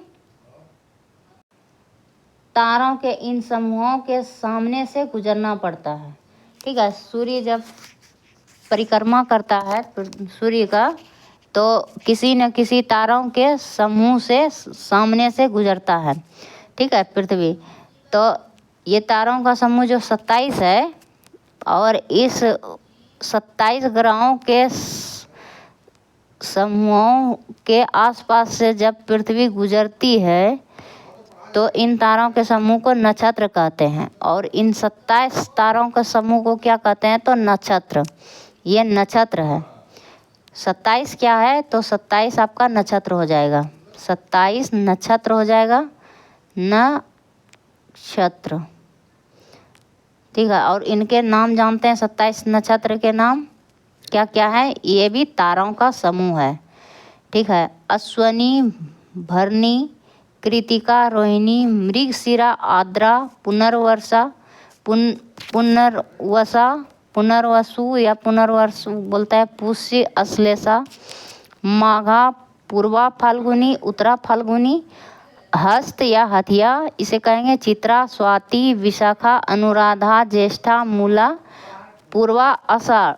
तारों के इन समूहों के सामने से गुजरना पड़ता है। ठीक है, सूर्य जब परिक्रमा करता है सूर्य का, तो किसी न किसी तारों के समूह से सामने से गुजरता है। ठीक है, पृथ्वी। तो ये तारों का समूह जो 27 है, और इस 27 ग्रहों के समूहों के आसपास से जब पृथ्वी गुजरती है तो इन तारों के समूह को नक्षत्र कहते हैं। और इन 27 तारों के समूह को क्या कहते हैं? तो नक्षत्र। ये नक्षत्र है। 27 क्या है? तो 27 आपका नक्षत्र हो जाएगा। 27 नक्षत्र हो जाएगा, नक्षत्र। ठीक है, और इनके नाम जानते हैं। 27 नक्षत्र के नाम क्या क्या है? ये भी तारों का समूह है। ठीक है, अश्वनी, भरणी, कृतिका, रोहिणी, मृगशिरा, आर्द्रा, पुनर्वसु या पुनर्वसु बोलता है, पुष्य, अश्लेषा, माघा, पूर्वा फाल्गुनी, उत्तरा फाल्गुनी, हस्त या हथिया इसे कहेंगे, चित्रा, स्वाति, विशाखा, अनुराधा, ज्येष्ठा, मूला, पूर्वा आषाढ़,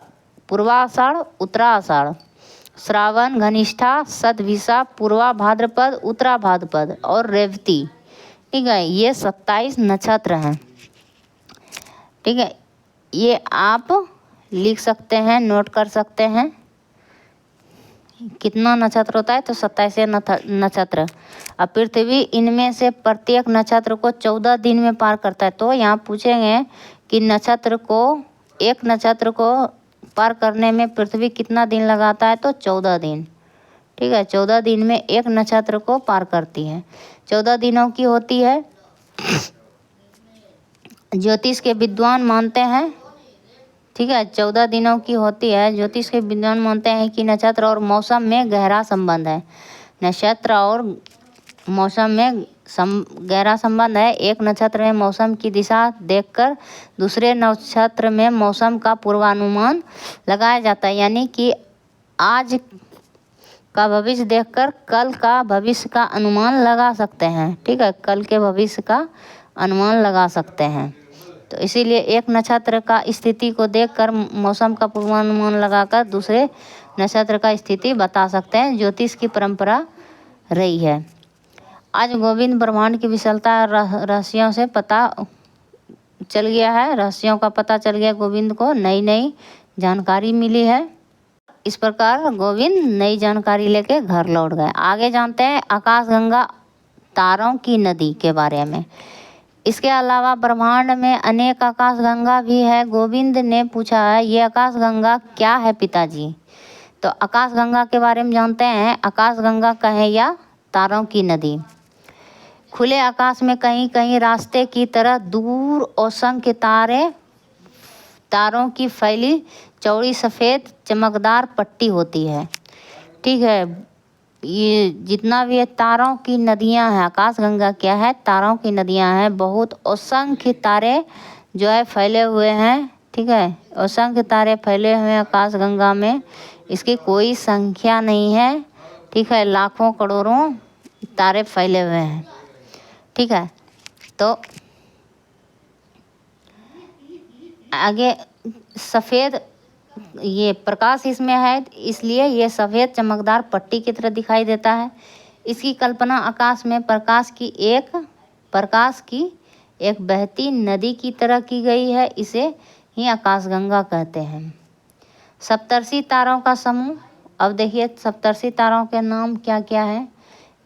उत्तरा आषाढ़, श्रावण, घनिष्ठा, सतभिषा, पूर्वा भाद्रपद, उत्तरा भाद्रपद और रेवती। ठीक है, ये 27 नक्षत्र हैं। ठीक है, ये आप लिख सकते हैं, नोट कर सकते हैं। कितना नक्षत्र होता है? तो 27 नक्षत्र। अब पृथ्वी इनमें से प्रत्येक नक्षत्र को 14 दिन में पार करता है। तो यहाँ पूछेंगे कि एक नक्षत्र को पार करने में पृथ्वी कितना दिन लगाता है? तो 14 दिन। ठीक है, 14 दिन में एक नक्षत्र को पार करती है। 14 दिनों की होती है। ज्योतिष के विद्वान मानते हैं। ठीक है, 14 दिनों की होती है। ज्योतिष के विद्वान मानते हैं कि नक्षत्र और मौसम में गहरा संबंध है। नक्षत्र और मौसम में गहरा संबंध है। एक नक्षत्र में मौसम की दिशा देखकर दूसरे नक्षत्र में मौसम का पूर्वानुमान लगाया जाता है। यानी कि आज का भविष्य देखकर कल का भविष्य का अनुमान लगा सकते हैं। ठीक है, कल के भविष्य का अनुमान लगा सकते हैं। तो इसीलिए एक नक्षत्र का स्थिति को देखकर मौसम का पूर्वानुमान लगाकर दूसरे नक्षत्र का स्थिति बता सकते हैं। ज्योतिष की परंपरा रही है। आज गोविंद ब्रह्मांड की विशालता रहस्यों से पता चल गया है। रहस्यों का पता चल गया गोविंद को, नई नई जानकारी मिली है। इस प्रकार गोविंद नई जानकारी लेके घर लौट गए। आगे जानते हैं आकाशगंगा तारों की नदी के बारे में। इसके अलावा ब्रह्मांड में अनेक आकाशगंगा भी है। गोविंद ने पूछा है ये आकाशगंगा क्या है पिताजी? तो आकाशगंगा के बारे में जानते हैं। आकाशगंगा कहें या तारों की नदी। खुले आकाश में कहीं कहीं रास्ते की तरह दूर असंख्य तारों की फैली चौड़ी सफ़ेद चमकदार पट्टी होती है। ठीक है, ये जितना भी है तारों की नदियां हैं। आकाशगंगा क्या है? तारों की नदियां हैं। बहुत असंख्य तारे जो है फैले हुए हैं। ठीक है, असंख्य तारे फैले हुए हैं आकाशगंगा में। इसकी कोई संख्या नहीं है। ठीक है, लाखों करोड़ों तारे फैले हुए हैं। ठीक है, तो आगे सफ़ेद ये प्रकाश इसमें है, इसलिए ये सफ़ेद चमकदार पट्टी की तरह दिखाई देता है। इसकी कल्पना आकाश में प्रकाश की एक बहती नदी की तरह की गई है। इसे ही आकाशगंगा कहते हैं। सप्तर्षि तारों का समूह। अब देखिए सप्तर्षि तारों के नाम क्या क्या है।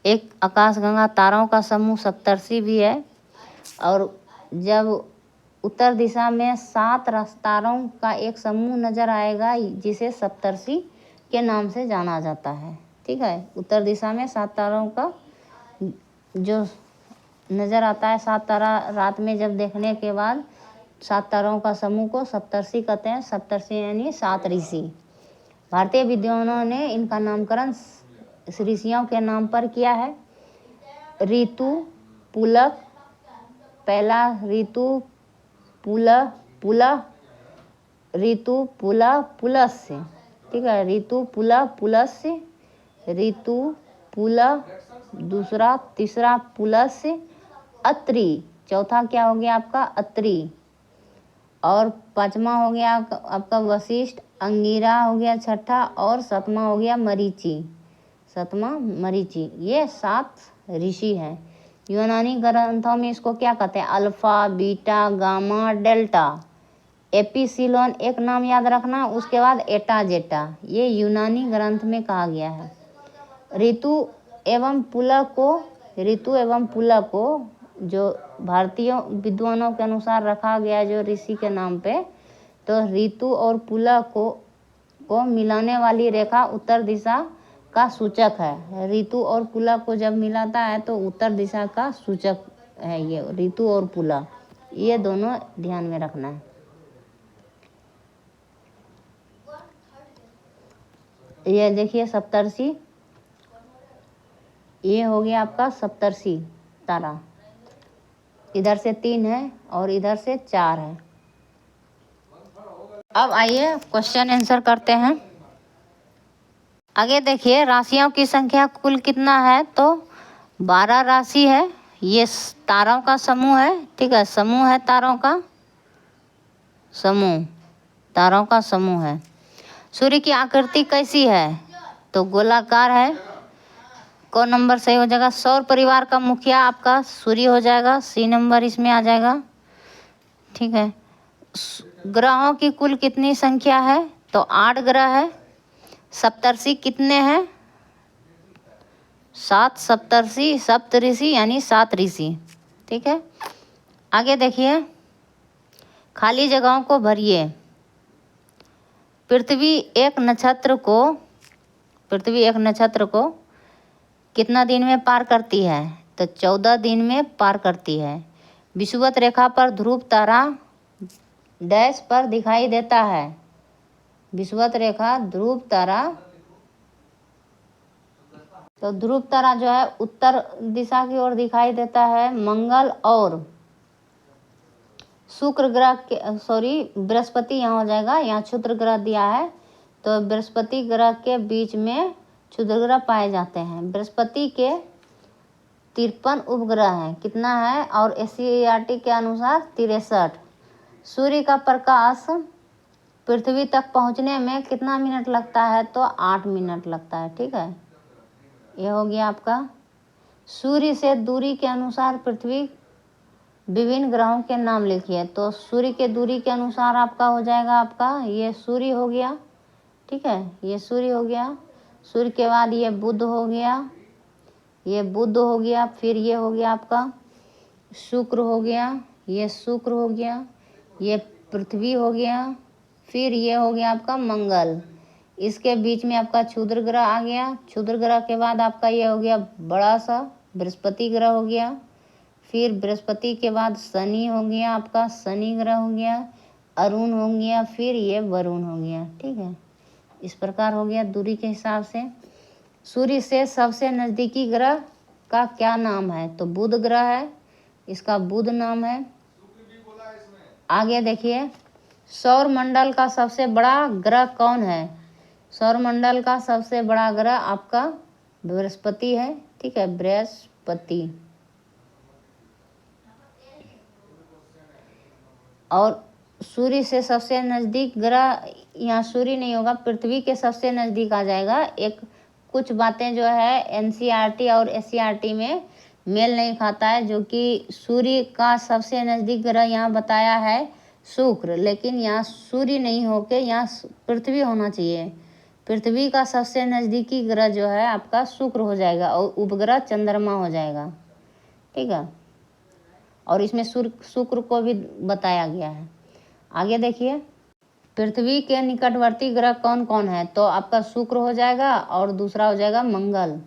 एक आकाशगंगा तारों का समूह सप्तर्षि भी है। और जब उत्तर दिशा में 7 तारों का एक समूह नजर आएगा जिसे सप्तर्षि के नाम से जाना जाता है। ठीक है, उत्तर दिशा में 7 तारों का जो नज़र आता है, 7 तारा रात में जब देखने के बाद 7 तारों का समूह को सप्तर्षि कहते हैं। सप्तर्षि यानी 7 ऋषि। भारतीय विद्वानों ने इनका नामकरण ऋषियों के नाम पर किया है। ऋतु पुलक, पहला ऋतु ऋतु पुलस्य। ठीक है, ऋतु पुलस्य, ऋतु पुल, दूसरा तीसरा पुलस्य, अत्रि, चौथा क्या हो गया आपका? अत्रि। और पांचवा हो गया आपका वशिष्ठ, अंगिरा हो गया छठा, और सातवां हो गया मरीचि। ये 7 ऋषि हैं। यूनानी ग्रंथों में इसको क्या कहते हैं? Alpha, beta, gamma, delta. Epsilon एक नाम याद रखना, उसके बाद एटा, जेटा। ये यूनानी ग्रंथ में कहा गया है। ऋतु एवं पुलक को जो भारतीय विद्वानों के अनुसार रखा गया जो ऋषि के नाम पे, तो ऋतु और पुलक को मिलाने वाली रेखा उत्तर दिशा का सूचक है। ऋतु और पुलक को जब मिलाता है तो उत्तर दिशा का सूचक है ये ऋतु और पुलक। ये दोनों ध्यान में रखना है। ये देखिए सप्तर्षि, ये हो गया आपका सप्तर्षि तारा। इधर से 3 है और इधर से 4 है। अब आइए क्वेश्चन आंसर करते हैं। आगे देखिए राशियों की संख्या कुल कितना है? तो 12 राशि है। ये तारों का समूह है। ठीक है, समूह है तारों का समूह है। सूर्य की आकृति कैसी है? तो गोलाकार है। कौन नंबर सही हो जाएगा? सौर परिवार का मुखिया आपका सूर्य हो जाएगा। सी नंबर इसमें आ जाएगा। ठीक है, ग्रहों की कुल कितनी संख्या है? तो 8 ग्रह है। सप्तर्षि कितने हैं? 7 सप्तर्षि, सप्तऋषि यानी 7 ऋषि। ठीक है, आगे देखिए खाली जगहों को भरिए। पृथ्वी एक नक्षत्र को कितना दिन में पार करती है? तो 14 दिन में पार करती है। विषुवत रेखा पर ध्रुव तारा डैश पर दिखाई देता है। विषुवत रेखा ध्रुव तारा, तो ध्रुव तारा जो है उत्तर दिशा की ओर दिखाई देता है। मंगल और शुक्र ग्रह के बृहस्पति यहाँ हो जाएगा। यहाँ क्षुद्र ग्रह दिया है तो बृहस्पति ग्रह के बीच में क्षुद्र ग्रह पाए जाते हैं। बृहस्पति के 53 उपग्रह हैं। कितना है? और SCERT के अनुसार 63। सूर्य का प्रकाश पृथ्वी तक पहुंचने में कितना मिनट लगता है? तो 8 मिनट लगता है। ठीक है, ये हो गया आपका। सूर्य से दूरी के अनुसार पृथ्वी विभिन्न ग्रहों के नाम लिखिए। तो सूर्य के दूरी के अनुसार आपका हो जाएगा, आपका ये सूर्य हो गया। ठीक है, ये सूर्य हो गया। सूर्य के बाद ये बुध हो गया, ये बुध हो गया। फिर ये हो गया आपका शुक्र हो गया, ये शुक्र हो गया। ये पृथ्वी हो गया। फिर ये हो गया आपका मंगल। इसके बीच में आपका क्षुद्र ग्रह आ गया। क्षुद्र ग्रह के बाद आपका ये हो गया बड़ा सा बृहस्पति ग्रह हो गया। फिर बृहस्पति के बाद शनि हो गया, आपका शनि ग्रह हो गया। अरुण हो गया। फिर ये वरुण हो गया। ठीक है, इस प्रकार हो गया दूरी के हिसाब से। सूर्य से सबसे नज़दीकी ग्रह का क्या नाम है? तो बुध ग्रह है, इसका बुध नाम है। आगे देखिए, सौर मंडल का सबसे बड़ा ग्रह कौन है? सौर मंडल का सबसे बड़ा ग्रह आपका बृहस्पति है। ठीक है, बृहस्पति। और सूर्य से सबसे नज़दीक ग्रह, यहाँ सूर्य नहीं होगा, पृथ्वी के सबसे नज़दीक आ जाएगा। एक कुछ बातें जो है एनसीईआरटी और एससीईआरटी में मेल नहीं खाता है, जो कि सूर्य का सबसे नज़दीक ग्रह यहाँ बताया है शुक्र, लेकिन यहाँ सूर्य नहीं होके यहाँ पृथ्वी होना चाहिए। पृथ्वी का सबसे नज़दीकी ग्रह जो है आपका शुक्र हो जाएगा और उपग्रह चंद्रमा हो जाएगा। ठीक है, और इसमें शुक्र को भी बताया गया है। आगे देखिए, पृथ्वी के निकटवर्ती ग्रह कौन कौन है? तो आपका शुक्र हो जाएगा और दूसरा हो जाएगा मंगल।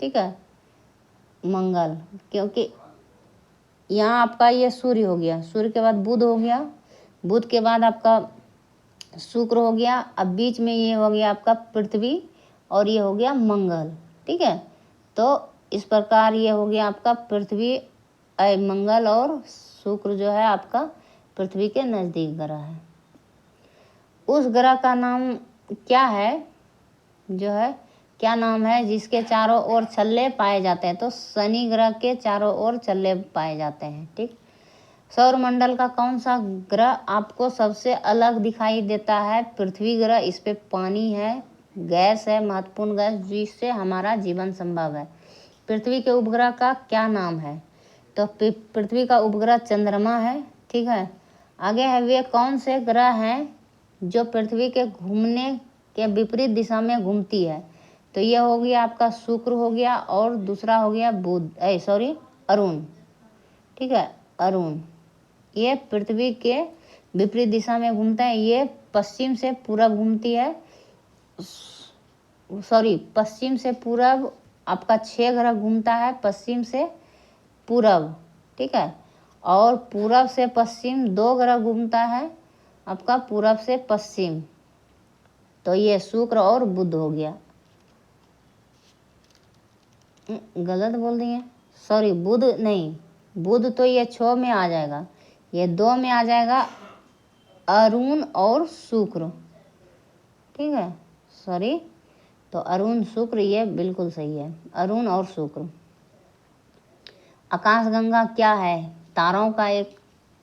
ठीक है, मंगल, क्योंकि यहाँ आपका ये सूर्य हो गया, सूर्य के बाद बुध हो गया, बुध के बाद आपका शुक्र हो गया। अब बीच में ये हो गया आपका पृथ्वी और ये हो गया मंगल। ठीक है, तो इस प्रकार ये हो गया आपका पृथ्वी, मंगल और शुक्र जो है आपका पृथ्वी के नज़दीक ग्रह है। उस ग्रह का नाम क्या है, जो है क्या नाम है जिसके चारों ओर छल्ले पाए जाते हैं? तो शनि ग्रह के चारों ओर छल्ले पाए जाते हैं। ठीक, सौर मंडल का कौन सा ग्रह आपको सबसे अलग दिखाई देता है? पृथ्वी ग्रह, इस पे पानी है, गैस है, महत्वपूर्ण गैस, जिससे हमारा जीवन संभव है। पृथ्वी के उपग्रह का क्या नाम है? तो पृथ्वी का उपग्रह चंद्रमा है। ठीक है, आगे है, वे कौन से ग्रह हैं जो पृथ्वी के घूमने के विपरीत दिशा में घूमती है? तो ये हो गया आपका शुक्र हो गया और दूसरा हो गया बुध, अरुण। ठीक है, अरुण ये पृथ्वी के विपरीत दिशा में घूमता है। ये पश्चिम से पूरब घूमती है, पश्चिम से पूरब आपका 6 ग्रह घूमता है, पश्चिम से पूरब। ठीक है, और पूरब से पश्चिम 2 ग्रह घूमता है आपका पूरब से पश्चिम। तो ये शुक्र और बुध हो गया। गलत बोल दिए, बुध नहीं, बुध तो ये 6 में आ जाएगा, ये 2 में आ जाएगा, अरुण और शुक्र। ठीक है, तो अरुण शुक्र ये बिल्कुल सही है, अरुण और शुक्र। आकाशगंगा क्या है? तारों का एक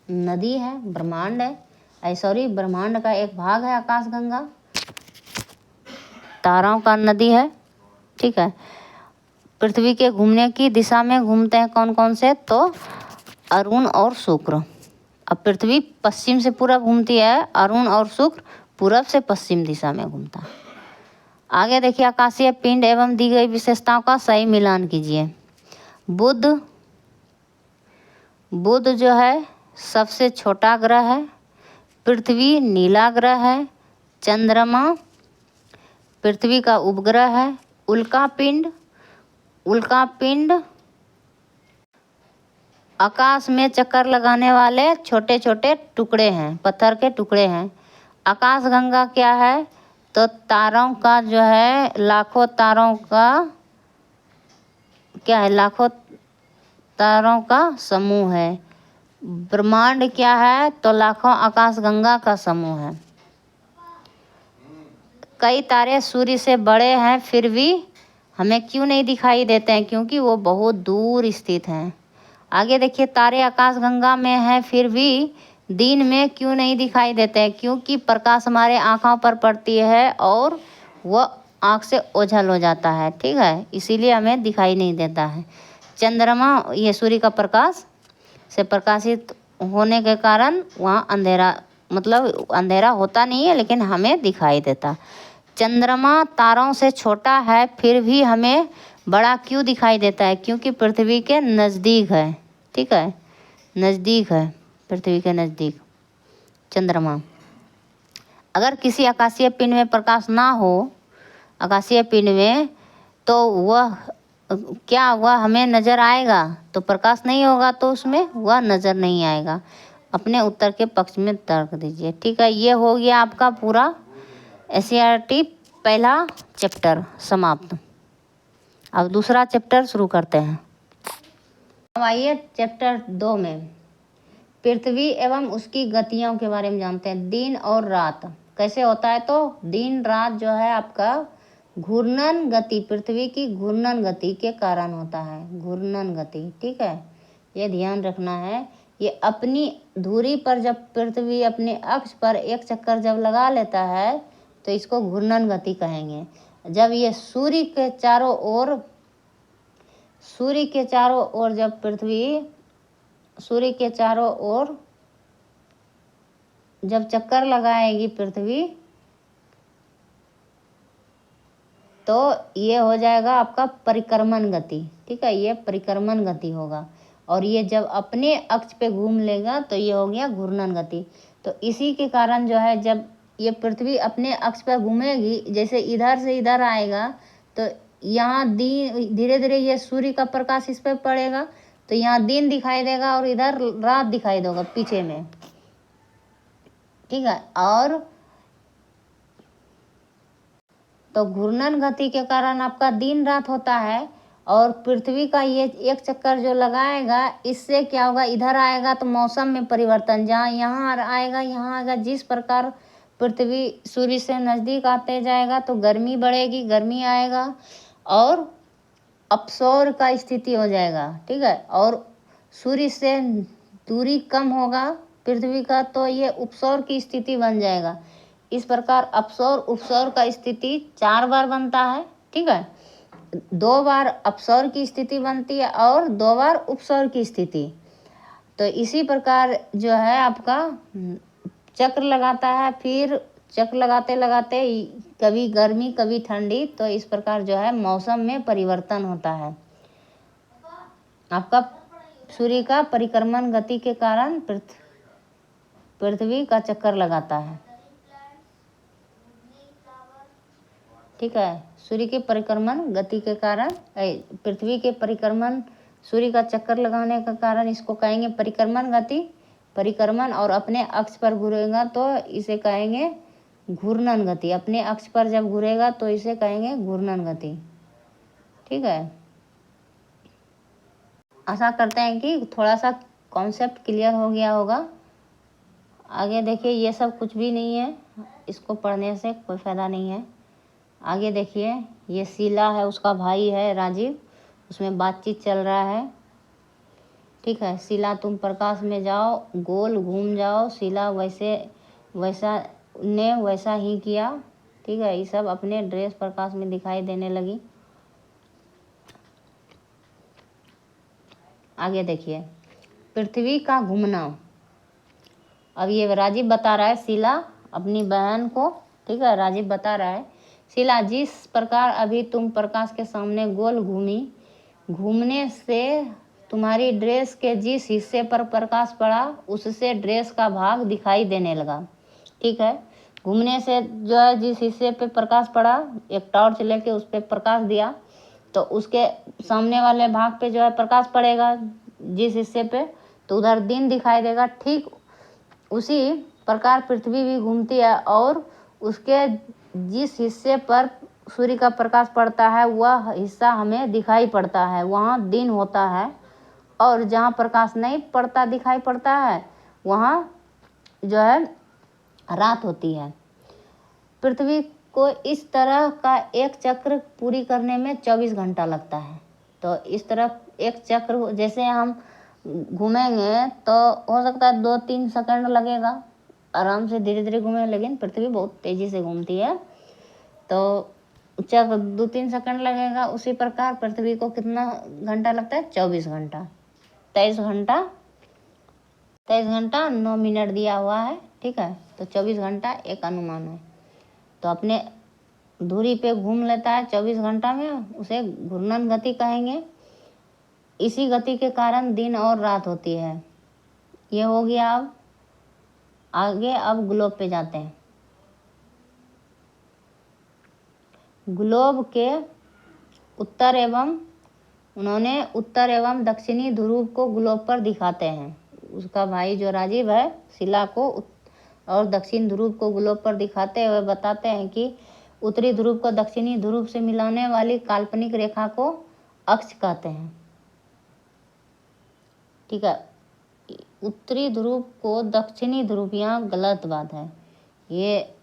नदी है, ब्रह्मांड है, ब्रह्मांड का एक भाग है आकाशगंगा, तारों का नदी है। ठीक है, पृथ्वी के घूमने की दिशा में घूमते हैं कौन कौन से? तो अरुण और शुक्र। अब पृथ्वी पश्चिम से पूरब घूमती है, अरुण और शुक्र पूरब से पश्चिम दिशा में घूमता है। आगे देखिए, आकाशीय पिंड एवं दी गई विशेषताओं का सही मिलान कीजिए। बुध जो है सबसे छोटा ग्रह है, पृथ्वी नीला ग्रह है, चंद्रमा पृथ्वी का उपग्रह है, उल्कापिंड आकाश में चक्कर लगाने वाले छोटे छोटे टुकड़े हैं, पत्थर के टुकड़े हैं। आकाशगंगा क्या है? तो तारों का जो है, लाखों तारों का क्या है? लाखों तारों का समूह है। ब्रह्मांड क्या है? तो लाखों आकाशगंगा का समूह है। कई तारे सूर्य से बड़े हैं, फिर भी हमें क्यों नहीं दिखाई देते हैं? क्योंकि वो बहुत दूर स्थित हैं। आगे देखिए, तारे आकाशगंगा में हैं फिर भी दिन में क्यों नहीं दिखाई देते हैं? क्योंकि प्रकाश हमारे आँखों पर पड़ती है और वह आँख से ओझल हो जाता है, ठीक है, इसीलिए हमें दिखाई नहीं देता है। चंद्रमा ये सूर्य का प्रकाश से प्रकाशित होने के कारण वहाँ अंधेरा, मतलब अंधेरा होता नहीं है लेकिन हमें दिखाई देता। चंद्रमा तारों से छोटा है फिर भी हमें बड़ा क्यों दिखाई देता है? क्योंकि पृथ्वी के नज़दीक है, ठीक है, नज़दीक है, पृथ्वी के नज़दीक चंद्रमा। अगर किसी आकाशीय पिंड में प्रकाश ना हो, आकाशीय पिंड में, तो वह क्या वह हमें नज़र आएगा? तो प्रकाश नहीं होगा तो उसमें वह नज़र नहीं आएगा। अपने उत्तर के पक्ष में तर्क दीजिए, ठीक है। ये हो गया आपका पूरा एससीईआरटी पहला चैप्टर समाप्त। अब दूसरा चैप्टर शुरू करते हैं। अब आइए चैप्टर 2 में पृथ्वी एवं उसकी गतियों के बारे में जानते हैं। दिन और रात कैसे होता है? तो दिन रात जो है आपका घूर्णन गति, पृथ्वी की घूर्णन गति के कारण होता है, घूर्णन गति, ठीक है, ये ध्यान रखना है। ये अपनी धुरी पर जब पृथ्वी अपने अक्ष पर एक चक्कर जब लगा लेता है तो इसको घूर्णन गति कहेंगे। जब ये सूर्य के चारों ओर जब पृथ्वी सूर्य के चारों ओर जब चक्कर लगाएगी पृथ्वी तो ये हो जाएगा आपका परिक्रमण गति, ठीक है, ये परिक्रमण गति होगा। और ये जब अपने अक्ष पे घूम लेगा तो ये हो गया घूर्णन गति। तो इसी के कारण जो है जब ये पृथ्वी अपने अक्ष पर घूमेगी, जैसे इधर से इधर आएगा तो यहाँ दिन, धीरे धीरे ये सूर्य का प्रकाश इस पर पड़ेगा तो यहाँ दिन दिखाई देगा और इधर रात दिखाई देगा पीछे में, ठीक है। और तो घूर्णन गति के कारण आपका दिन रात होता है। और पृथ्वी का ये एक चक्कर जो लगाएगा इससे क्या होगा? इधर आएगा तो मौसम में परिवर्तन, जहाँ यहाँ आएगा यहाँ आएगा, जिस प्रकार पृथ्वी सूर्य से नज़दीक आते जाएगा तो गर्मी बढ़ेगी, गर्मी आएगा और अपसौर का स्थिति हो जाएगा, ठीक है। और सूर्य से दूरी कम होगा पृथ्वी का तो ये उपसौर की स्थिति बन जाएगा। इस प्रकार अपसौर उपसौर का स्थिति 4 बार बनता है, ठीक है। 2 बार अपसौर की स्थिति बनती है और 2 बार उपसौर की स्थिति। तो इसी प्रकार जो है आपका चक्र लगाता है, फिर चक्र लगाते लगाते कभी गर्मी कभी ठंडी, तो इस प्रकार जो है मौसम में परिवर्तन होता है। आपका सूर्य का परिक्रमण गति के कारण पृथ्वी का चक्कर लगाता है, ठीक है। सूर्य के परिक्रमण गति के कारण पृथ्वी के परिक्रमण सूर्य का चक्कर लगाने का कारण इसको कहेंगे परिक्रमण गति, परिक्रमण। और अपने अक्ष पर घूरेगा तो इसे कहेंगे घूर्णन गति, अपने अक्ष पर जब घूरेगा तो इसे कहेंगे घूर्णन गति, ठीक है। आशा करते हैं कि थोड़ा सा कॉन्सेप्ट क्लियर हो गया होगा। आगे देखिए, ये सब कुछ भी नहीं है, इसको पढ़ने से कोई फ़ायदा नहीं है। आगे देखिए, ये शीला है, उसका भाई है राजीव, उसमें बातचीत चल रहा है, ठीक है। शीला तुम प्रकाश में जाओ, गोल घूम जाओ, शीला वैसा ही किया, ठीक है। ये सब अपने ड्रेस प्रकाश में दिखाई देने लगी। आगे देखिए, पृथ्वी का घूमना। अब ये राजीव बता रहा है, शीला अपनी बहन को, ठीक है, राजीव बता रहा है, शीला जिस प्रकार अभी तुम प्रकाश के सामने गोल घूमी, घूमने से तुम्हारी ड्रेस के जिस हिस्से पर प्रकाश पड़ा उससे ड्रेस का भाग दिखाई देने लगा, ठीक है। घूमने से जो है जिस हिस्से पे प्रकाश पड़ा, एक टॉर्च लेके उस पर प्रकाश दिया तो उसके सामने वाले भाग पे जो है प्रकाश पड़ेगा जिस हिस्से पे, तो उधर दिन दिखाई देगा। ठीक उसी प्रकार पृथ्वी भी घूमती है और उसके जिस हिस्से पर सूर्य का प्रकाश पड़ता है वह हिस्सा हमें दिखाई पड़ता है, वहाँ दिन होता है। और जहाँ प्रकाश नहीं पड़ता दिखाई पड़ता है वहाँ जो है रात होती है। पृथ्वी को इस तरह का एक चक्र पूरी करने में 24 घंटा लगता है। तो इस तरह एक चक्र, जैसे हम घूमेंगे तो हो सकता है 2-3 सेकंड लगेगा, आराम से धीरे धीरे घूमें, लेकिन पृथ्वी बहुत तेज़ी से घूमती है, तो जब 2-3 सेकंड लगेगा, उसी प्रकार पृथ्वी को कितना घंटा लगता है? 24 घंटा। 23 घंटा 9 मिनट दिया हुआ है, ठीक है। तो 24 घंटा एक अनुमान है, तो अपने दूरी पे घूम लेता है 24 घंटा में, उसे घूर्णन गति कहेंगे। इसी गति के कारण दिन और रात होती है। ये हो गया। अब आगे अब ग्लोब पे जाते हैं। ग्लोब के उत्तर एवं दक्षिणी ध्रुव को ग्लोब पर दिखाते हैं। उसका भाई जो राजीव है, शिला को और दक्षिण ध्रुव को ग्लोब पर दिखाते हुए बताते हैं कि उत्तरी ध्रुव को दक्षिणी ध्रुव से मिलाने वाली काल्पनिक रेखा को अक्ष कहते हैं, ठीक है। उत्तरी ध्रुव को दक्षिणी ध्रुव, यहाँ गलत बात है, ये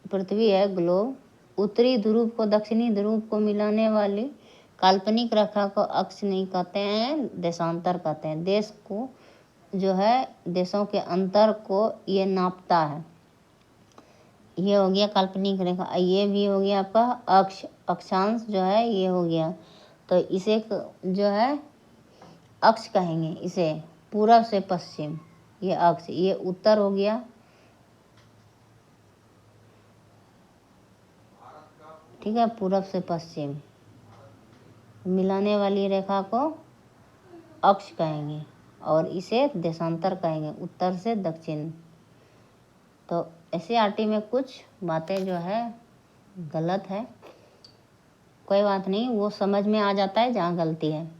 पृथ्वी है ग्लोब। उत्तरी ध्रुव को दक्षिणी ध्रुव को मिलाने वाली काल्पनिक रेखा को अक्ष नहीं कहते हैं, देशांतर कहते हैं। देश को जो है, देशों के अंतर को ये नापता है। ये हो गया काल्पनिक रेखा। ये भी हो गया आपका अक्ष, अक्षांश जो है ये हो गया, तो इसे जो है अक्ष कहेंगे। इसे पूरब से पश्चिम, ये अक्ष, ये उत्तर हो गया, ठीक है। पूरब से पश्चिम मिलाने वाली रेखा को अक्ष कहेंगे और इसे देशांतर कहेंगे, उत्तर से दक्षिण। तो एससीईआरटी में कुछ बातें जो है गलत है, कोई बात नहीं, वो समझ में आ जाता है जहाँ गलती है।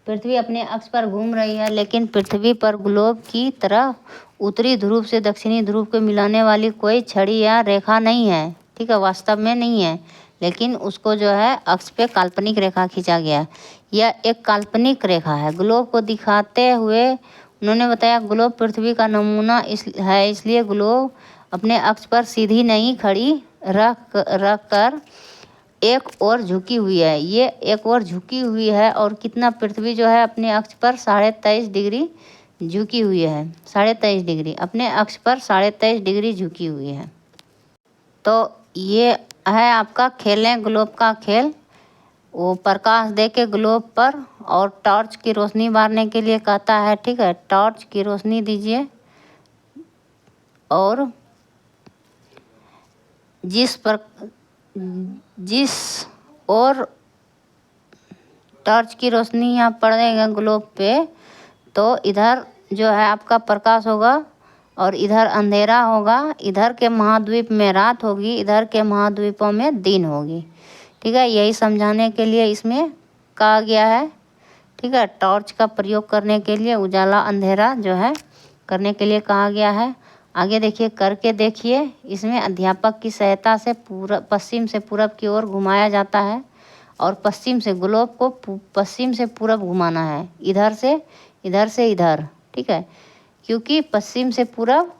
पृथ्वी अपने अक्ष पर घूम रही है, लेकिन पृथ्वी पर ग्लोब की तरह उत्तरी ध्रुव से दक्षिणी ध्रुव को मिलाने वाली कोई छड़ी या रेखा नहीं है, ठीक है, वास्तव में नहीं है, लेकिन उसको जो है अक्ष पे काल्पनिक रेखा खींचा गया। यह एक काल्पनिक रेखा है। ग्लोब को दिखाते हुए उन्होंने बताया, ग्लोब पृथ्वी का नमूना है, इसलिए ग्लोब अपने अक्ष पर सीधी नहीं खड़ी रख कर एक ओर झुकी हुई है। ये एक ओर झुकी हुई है, और कितना, पृथ्वी जो है अपने अक्ष पर 23.5 डिग्री झुकी हुई है। 23.5 डिग्री अपने अक्ष पर 23.5 डिग्री झुकी हुई है। तो ये है आपका खेलें ग्लोब का खेल। वो प्रकाश दे के ग्लोब पर और टॉर्च की रोशनी मारने के लिए कहता है, ठीक है। टॉर्च की रोशनी दीजिए, और जिस और टॉर्च की रोशनी यहाँ पड़ेगा ग्लोब पे, तो इधर जो है आपका प्रकाश होगा और इधर अंधेरा होगा। इधर के महाद्वीप में रात होगी, इधर के महाद्वीपों में दिन होगी, ठीक है। यही समझाने के लिए इसमें कहा गया है, ठीक है। टॉर्च का प्रयोग करने के लिए, उजाला अंधेरा जो है करने के लिए कहा गया है। आगे देखिए, करके देखिए। इसमें अध्यापक की सहायता से पश्चिम से पूरब की ओर घुमाया जाता है, और पश्चिम से ग्लोब को पश्चिम से पूरब घुमाना है, इधर से इधर, ठीक है, क्योंकि पश्चिम से पूरब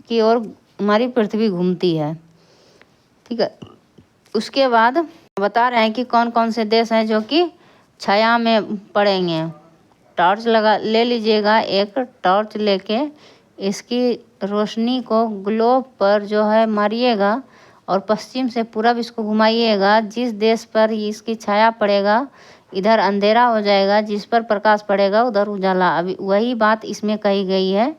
की ओर हमारी पृथ्वी घूमती है, ठीक है। उसके बाद बता रहे हैं कि कौन कौन से देश हैं जो कि छाया में पड़ेंगे। टॉर्च ले लीजिएगा, एक टॉर्च लेके इसकी रोशनी को ग्लोब पर जो है मारिएगा, और पश्चिम से पूरब इसको घुमाइएगा। जिस देश पर इसकी छाया पड़ेगा, इधर अंधेरा हो जाएगा, जिस पर प्रकाश पड़ेगा उधर उजाला। अभी वही बात इसमें कही गई है,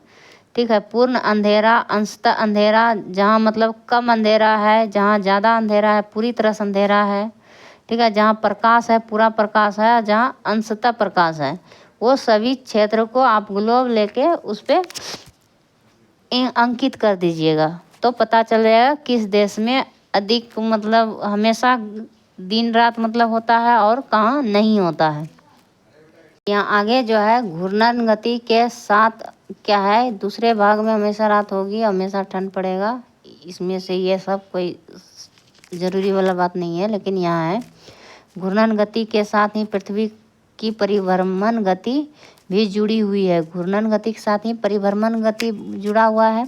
ठीक है। पूर्ण अंधेरा, अंशतः अंधेरा, जहाँ मतलब कम अंधेरा है, जहाँ ज़्यादा अंधेरा है, पूरी तरह से अंधेरा है, ठीक है। जहाँ प्रकाश है, पूरा प्रकाश है, जहाँ अंशतः प्रकाश है, वो सभी क्षेत्र को आप ग्लोब लेके उस पर अंकित कर दीजिएगा, तो पता चल जाएगा किस देश में अधिक मतलब हमेशा दिन रात मतलब होता है और कहाँ नहीं होता है। यहाँ आगे जो है घूर्णन गति के साथ क्या है, दूसरे भाग में हमेशा रात होगी, हमेशा ठंड पड़ेगा। इसमें से ये सब कोई ज़रूरी वाला बात नहीं है, लेकिन यहाँ है घूर्णन गति के साथ ही पृथ्वी की परिभ्रमण गति भी जुड़ी हुई है। घूर्णन गति के साथ ही परिभ्रमण गति जुड़ा हुआ है,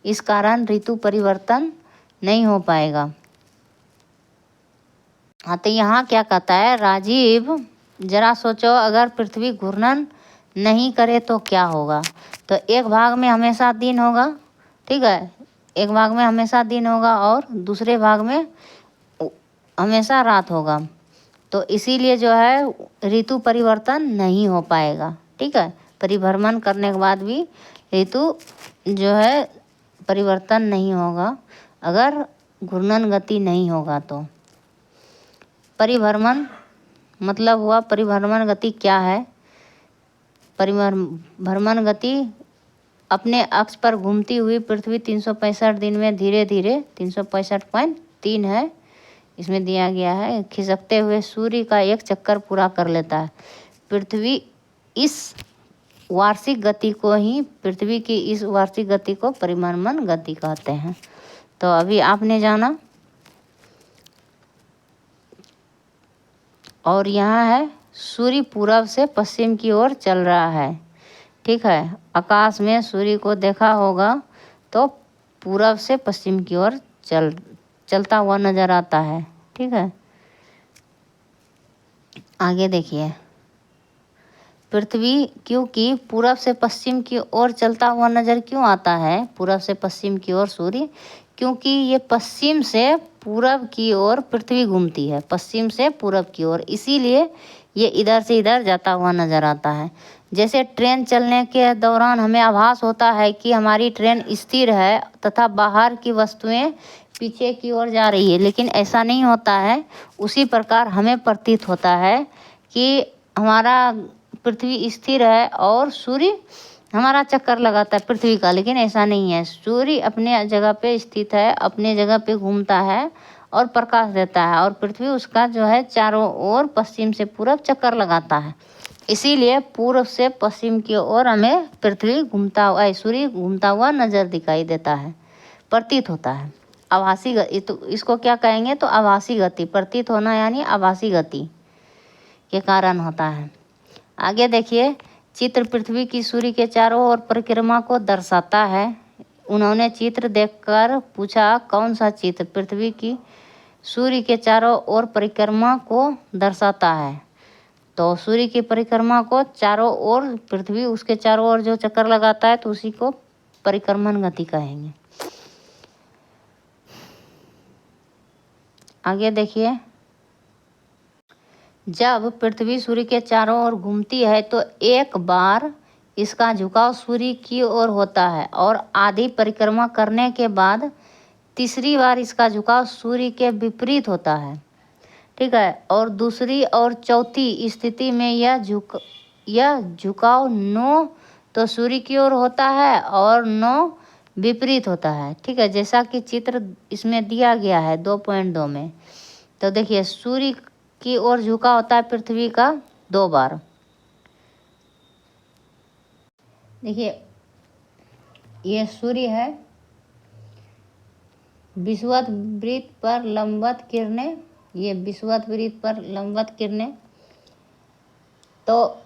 इस कारण ऋतु परिवर्तन नहीं हो पाएगा। हाँ, तो यहाँ क्या कहता है राजीव, जरा सोचो, अगर पृथ्वी घूर्णन नहीं करे तो क्या होगा? तो एक भाग में हमेशा दिन होगा, ठीक है, एक भाग में हमेशा दिन होगा और दूसरे भाग में हमेशा रात होगा। तो इसीलिए जो है ऋतु परिवर्तन नहीं हो पाएगा, ठीक है। परिभ्रमण करने के बाद भी ऋतु जो है परिवर्तन नहीं होगा अगर घूर्णन गति नहीं होगा। तो परिभ्रमण मतलब हुआ, परिभ्रमण गति क्या है? परिभ्रमण गति अपने अक्ष पर घूमती हुई पृथ्वी 365 दिन में धीरे धीरे 365.3 है इसमें दिया गया है, खिसकते हुए सूर्य का एक चक्कर पूरा कर लेता है। पृथ्वी इस वार्षिक गति को ही पृथ्वी की इस वार्षिक गति को परिभ्रमण गति कहते हैं। तो अभी आपने जाना। और यहाँ है सूर्य पूरब से पश्चिम की ओर चल रहा है, ठीक है। आकाश में सूर्य को देखा होगा तो पूरब से पश्चिम की ओर चलता हुआ नजर आता है, ठीक है। आगे देखिए, पृथ्वी क्योंकि पूरब से पश्चिम की ओर चलता हुआ नजर क्यों आता है, पूरब से पश्चिम की ओर सूर्य, क्योंकि ये पश्चिम से पूरब की ओर पृथ्वी घूमती है, पश्चिम से पूरब की ओर, इसीलिए ये इधर से इधर जाता हुआ नजर आता है। जैसे ट्रेन चलने के दौरान हमें आभास होता है कि हमारी ट्रेन स्थिर है तथा बाहर की वस्तुएं पीछे की ओर जा रही है, लेकिन ऐसा नहीं होता है। उसी प्रकार हमें प्रतीत होता है कि हमारा पृथ्वी स्थिर है और सूर्य हमारा चक्कर लगाता है पृथ्वी का, लेकिन ऐसा नहीं है। सूर्य अपने जगह पे स्थित है, अपने जगह पे घूमता है और प्रकाश देता है, और पृथ्वी उसका जो है चारों ओर पश्चिम से पूरब चक्कर लगाता है। इसीलिए पूर्व से पश्चिम की ओर हमें पृथ्वी घूमता हुआ, सूर्य घूमता हुआ नजर दिखाई देता है, प्रतीत होता है। आभासी गति, तो इसको क्या कहेंगे? तो आभासी गति, प्रतीत होना यानी आभासी गति के कारण होता है। आगे देखिए, चित्र पृथ्वी की सूर्य के चारों ओर परिक्रमा को दर्शाता है। उन्होंने चित्र देखकर पूछा, कौन सा चित्र पृथ्वी की सूर्य के चारों ओर परिक्रमा को दर्शाता है? तो सूर्य की परिक्रमा को चारों ओर, पृथ्वी उसके चारों ओर जो चक्कर लगाता है तो उसी को परिक्रमण गति कहेंगे। आगे देखिए, जब पृथ्वी सूर्य के चारों ओर घूमती है तो एक बार इसका झुकाव सूर्य की ओर होता है और आधी परिक्रमा करने के बाद तीसरी बार इसका झुकाव सूर्य के विपरीत होता है, ठीक है। और दूसरी और चौथी स्थिति में यह झुकाव 9 तो सूर्य की ओर होता है और 9 विपरीत होता है, ठीक है। जैसा कि चित्र इसमें दिया गया है 2.2 में। तो देखिए, सूर्य की ओर झुका होता है पृथ्वी का 2 बार। देखिए, ये सूर्य है, विषुवत वृत्त पर लंबवत किरणें, ये विषुवत वृत्त पर लंबवत किरणें। तो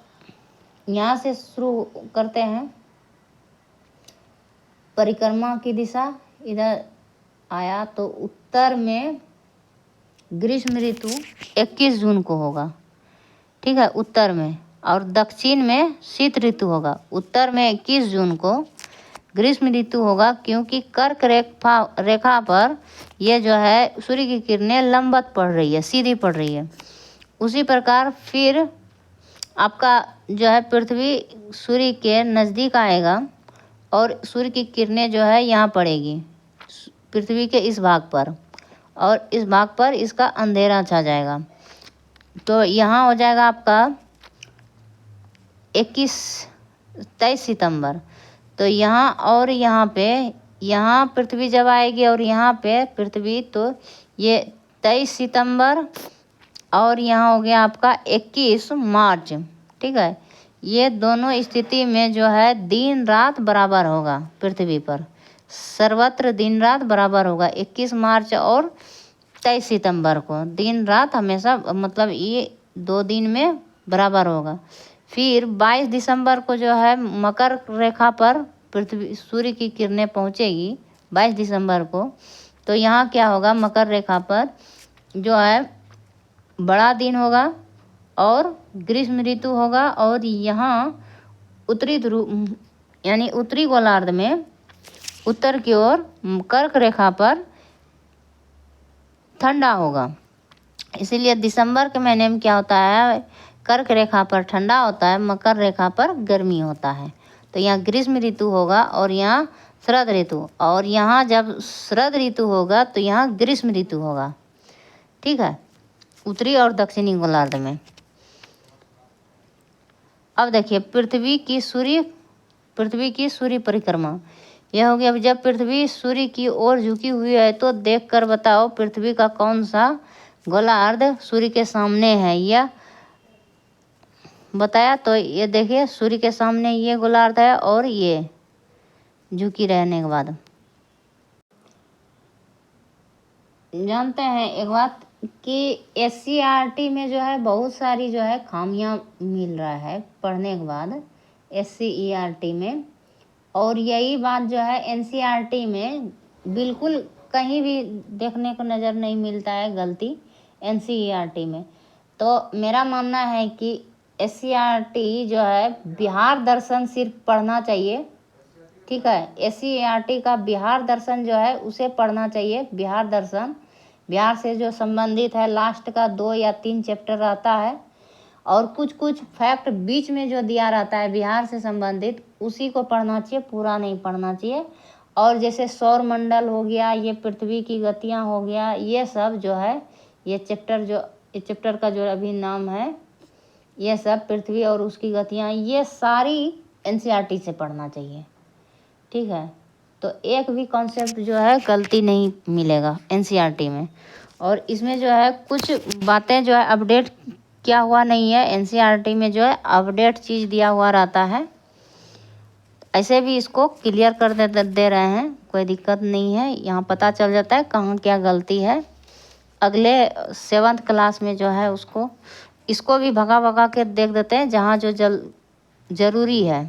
यहाँ से शुरू करते हैं। परिक्रमा की दिशा इधर आया तो उत्तर में ग्रीष्म ऋतु 21 जून को होगा, ठीक है, उत्तर में। और दक्षिण में शीत ऋतु होगा। उत्तर में 21 जून को ग्रीष्म ऋतु होगा, क्योंकि कर्क रेखा पर ये जो है सूर्य की किरणें लंबवत पड़ रही है, सीधी पड़ रही है। उसी प्रकार फिर आपका जो है पृथ्वी सूर्य के नज़दीक आएगा और सूर्य की किरणें जो है यहाँ पड़ेगी पृथ्वी के इस भाग पर, और इस भाग पर इसका अंधेरा छा जाएगा। तो यहाँ हो जाएगा आपका 23 सितंबर। तो यहाँ और यहाँ पे, यहाँ पृथ्वी जब आएगी और यहाँ पे पृथ्वी, तो ये 23 सितंबर और यहाँ हो गया आपका 21 मार्च, ठीक है। ये दोनों स्थिति में जो है दिन रात बराबर होगा पृथ्वी पर, सर्वत्र दिन रात बराबर होगा। 21 मार्च और 23 सितंबर को दिन रात हमेशा, मतलब ये 2 दिन में बराबर होगा। फिर 22 दिसंबर को जो है मकर रेखा पर पृथ्वी सूर्य की किरणें पहुंचेगी 22 दिसंबर को। तो यहाँ क्या होगा, मकर रेखा पर जो है बड़ा दिन होगा और ग्रीष्म ऋतु होगा, और यहाँ उत्तरी ध्रुव यानी उत्तरी गोलार्ध में उत्तर की ओर कर्क रेखा पर ठंडा होगा। इसीलिए दिसंबर के महीने में क्या होता है, कर्क रेखा पर ठंडा होता है, मकर रेखा पर गर्मी होता है। तो यहाँ ग्रीष्म ऋतु होगा और यहाँ शरद ऋतु, और यहाँ जब शरद ऋतु होगा तो यहाँ ग्रीष्म ऋतु होगा। ठीक है, उत्तरी और दक्षिणी गोलार्ध में। अब देखिए पृथ्वी की सूर्य परिक्रमा, यह हो गया। अब जब पृथ्वी सूर्य की ओर झुकी हुई है तो देखकर बताओ पृथ्वी का कौन सा गोलार्ध सूर्य के सामने है, यह बताया। तो ये देखिए सूर्य के सामने ये गोलार्ध है और ये झुकी रहने के बाद जानते हैं एक बात कि SCERT में जो है बहुत सारी जो है खामियां मिल रहा है पढ़ने के बाद SCERT में, और यही बात जो है NCERT में बिल्कुल कहीं भी देखने को नज़र नहीं मिलता है गलती NCERT में। तो मेरा मानना है कि SCERT जो है बिहार दर्शन सिर्फ पढ़ना चाहिए। ठीक है, SCERT का बिहार दर्शन जो है उसे पढ़ना चाहिए। बिहार दर्शन बिहार से जो संबंधित है, लास्ट का 2 या 3 चैप्टर रहता है, और कुछ कुछ फैक्ट बीच में जो दिया रहता है बिहार से संबंधित उसी को पढ़ना चाहिए, पूरा नहीं पढ़ना चाहिए। और जैसे सौर मंडल हो गया, ये पृथ्वी की गतियाँ हो गया, ये सब जो है ये चैप्टर का जो अभी नाम है, ये सब पृथ्वी और उसकी गतियाँ, ये सारी NCERT से पढ़ना चाहिए। ठीक है, तो एक भी कॉन्सेप्ट जो है गलती नहीं मिलेगा NCERT में। और इसमें जो है कुछ बातें जो है अपडेट किया हुआ नहीं है, NCERT में जो है अपडेट चीज़ दिया हुआ रहता है। ऐसे भी इसको क्लियर कर दे रहे हैं, कोई दिक्कत नहीं है। यहाँ पता चल जाता है कहाँ क्या गलती है। अगले 7th क्लास में जो है इसको भी भगा के देख देते हैं जहाँ जो ज़रूरी है।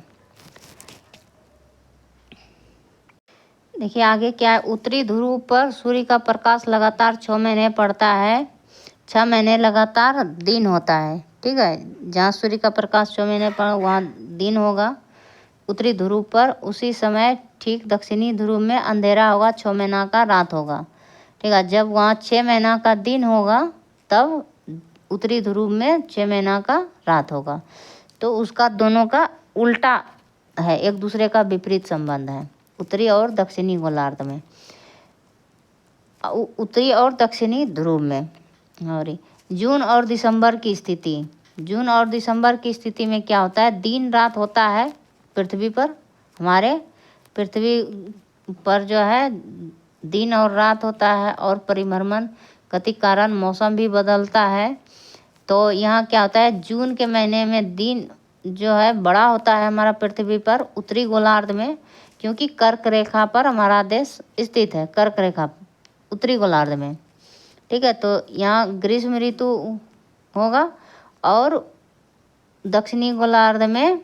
देखिए आगे क्या है, उत्तरी ध्रुव पर सूर्य का प्रकाश लगातार 6 महीने पड़ता है। 6 महीने लगातार दिन होता है। ठीक है, जहाँ सूर्य का प्रकाश 6 महीने पर वहाँ दिन होगा उत्तरी ध्रुव पर। उसी समय ठीक दक्षिणी ध्रुव में अंधेरा होगा, 6 महीना का रात होगा। ठीक है, जब वहाँ 6 महीना का दिन होगा तब उत्तरी ध्रुव में 6 महीना का रात होगा। तो उसका दोनों का उल्टा है, एक दूसरे का विपरीत संबंध है उत्तरी और दक्षिणी गोलार्ध में, उत्तरी और दक्षिणी ध्रुव में। और जून और दिसंबर की स्थिति में क्या होता है, दिन रात होता है पृथ्वी पर। हमारे पृथ्वी पर जो है दिन और रात होता है, और परिभ्रमण गति के कारण मौसम भी बदलता है। तो यहाँ क्या होता है, जून के महीने में दिन जो है बड़ा होता है हमारा पृथ्वी पर उत्तरी गोलार्ध में, क्योंकि कर्क रेखा पर हमारा देश स्थित है, कर्क रेखा उत्तरी गोलार्ध में। ठीक है, तो यहाँ ग्रीष्म ऋतु होगा, और दक्षिणी गोलार्ध में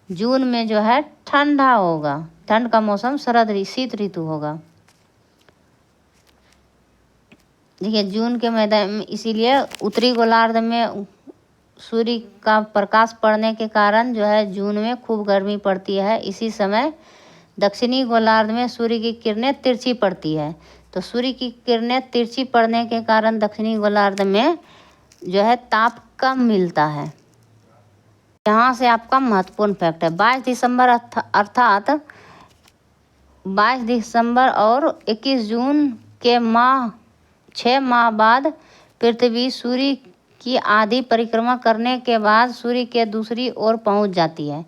जून में जो है ठंडा होगा, ठंड का मौसम शीत ऋतु होगा। देखिए जून के मैदान में, इसीलिए उत्तरी गोलार्ध में सूर्य का प्रकाश पड़ने के कारण जो है जून में खूब गर्मी पड़ती है। इसी समय दक्षिणी गोलार्ध में सूर्य की किरणें तिरछी पड़ती है। तो सूर्य की किरणें तिरछी पड़ने के कारण दक्षिणी गोलार्ध में जो है ताप कम मिलता है। यहाँ से आपका महत्वपूर्ण फैक्ट है, 22 दिसंबर अर्थात 22 दिसंबर और 21 जून के 6 माह बाद पृथ्वी सूर्य की आधी परिक्रमा करने के बाद सूर्य के दूसरी ओर पहुँच जाती है।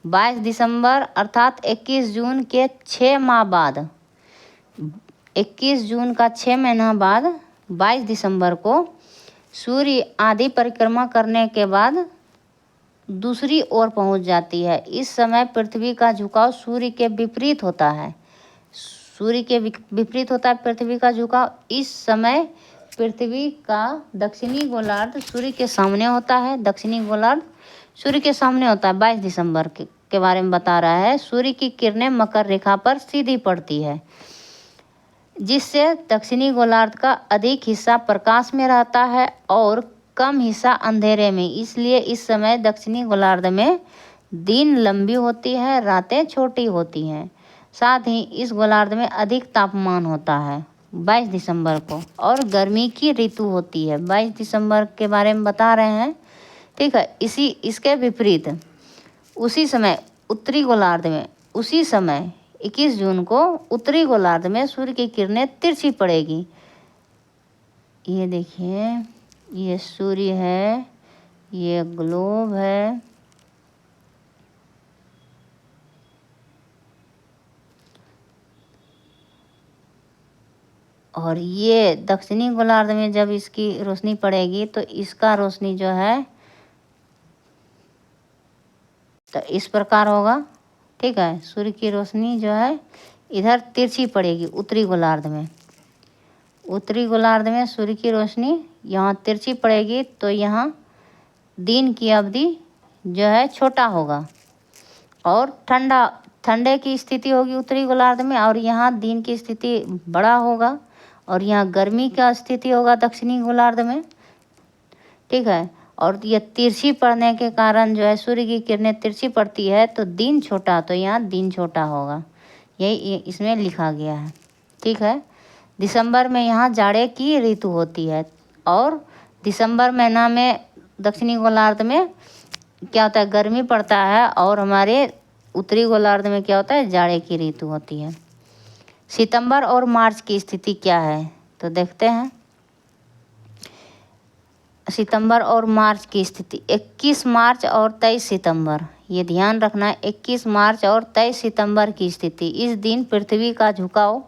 22 दिसंबर अर्थात 21 जून के 6 माह बाद, 21 जून का 6 महीना बाद 22 दिसंबर को सूर्य आधी परिक्रमा करने के बाद दूसरी ओर पहुंच जाती है। इस समय पृथ्वी का झुकाव सूर्य के विपरीत होता है। सूर्य के विपरीत होता है पृथ्वी का झुकाव। इस समय पृथ्वी का दक्षिणी गोलार्ध सूर्य के सामने होता है, दक्षिणी गोलार्ध सूर्य के सामने होता है। 22 दिसंबर के बारे में बता रहा है। सूर्य की किरणें मकर रेखा पर सीधी पड़ती है, जिससे दक्षिणी गोलार्ध का अधिक हिस्सा प्रकाश में रहता है और कम हिस्सा अंधेरे में। इसलिए इस समय दक्षिणी गोलार्ध में दिन लंबी होती है, रातें छोटी होती हैं। साथ ही इस गोलार्ध में अधिक तापमान होता है 22 दिसंबर को, और गर्मी की ऋतु होती है। 22 दिसंबर के बारे में बता रहे हैं, ठीक है। इसके विपरीत उसी समय उत्तरी गोलार्ध में, उसी समय 21 जून को उत्तरी गोलार्ध में सूर्य की किरणें तिरछी पड़ेगी। ये देखिए, ये सूर्य है, ये ग्लोब है, और ये दक्षिणी गोलार्ध में जब इसकी रोशनी पड़ेगी तो इसका रोशनी जो है तो इस प्रकार होगा, ठीक है। सूर्य की रोशनी जो है इधर तिरछी पड़ेगी उत्तरी गोलार्ध में। उत्तरी गोलार्ध में सूर्य की रोशनी यहाँ तिरछी पड़ेगी, तो यहाँ दिन की अवधि जो है छोटा होगा और ठंडे की स्थिति होगी उत्तरी गोलार्ध में, और यहाँ दिन की स्थिति बड़ा होगा, और यहाँ गर्मी का स्थिति होगा दक्षिणी गोलार्ध में, ठीक है। और यह तिरछी पड़ने के कारण जो है सूर्य की किरणें तिरछी पड़ती है तो दिन छोटा, तो यहाँ दिन छोटा होगा, यही इसमें लिखा गया है, ठीक है। दिसंबर में यहाँ जाड़े की ऋतु होती है, और दिसंबर महीना में दक्षिणी गोलार्ध में क्या होता है, गर्मी पड़ता है, और हमारे उत्तरी गोलार्ध में क्या होता है, जाड़े की ऋतु होती है। सितंबर और मार्च की स्थिति क्या है तो देखते हैं। सितंबर और मार्च की स्थिति 21 मार्च और 23 सितंबर, ये ध्यान रखना है, 21 मार्च और 23 सितंबर की स्थिति। इस दिन पृथ्वी का झुकाव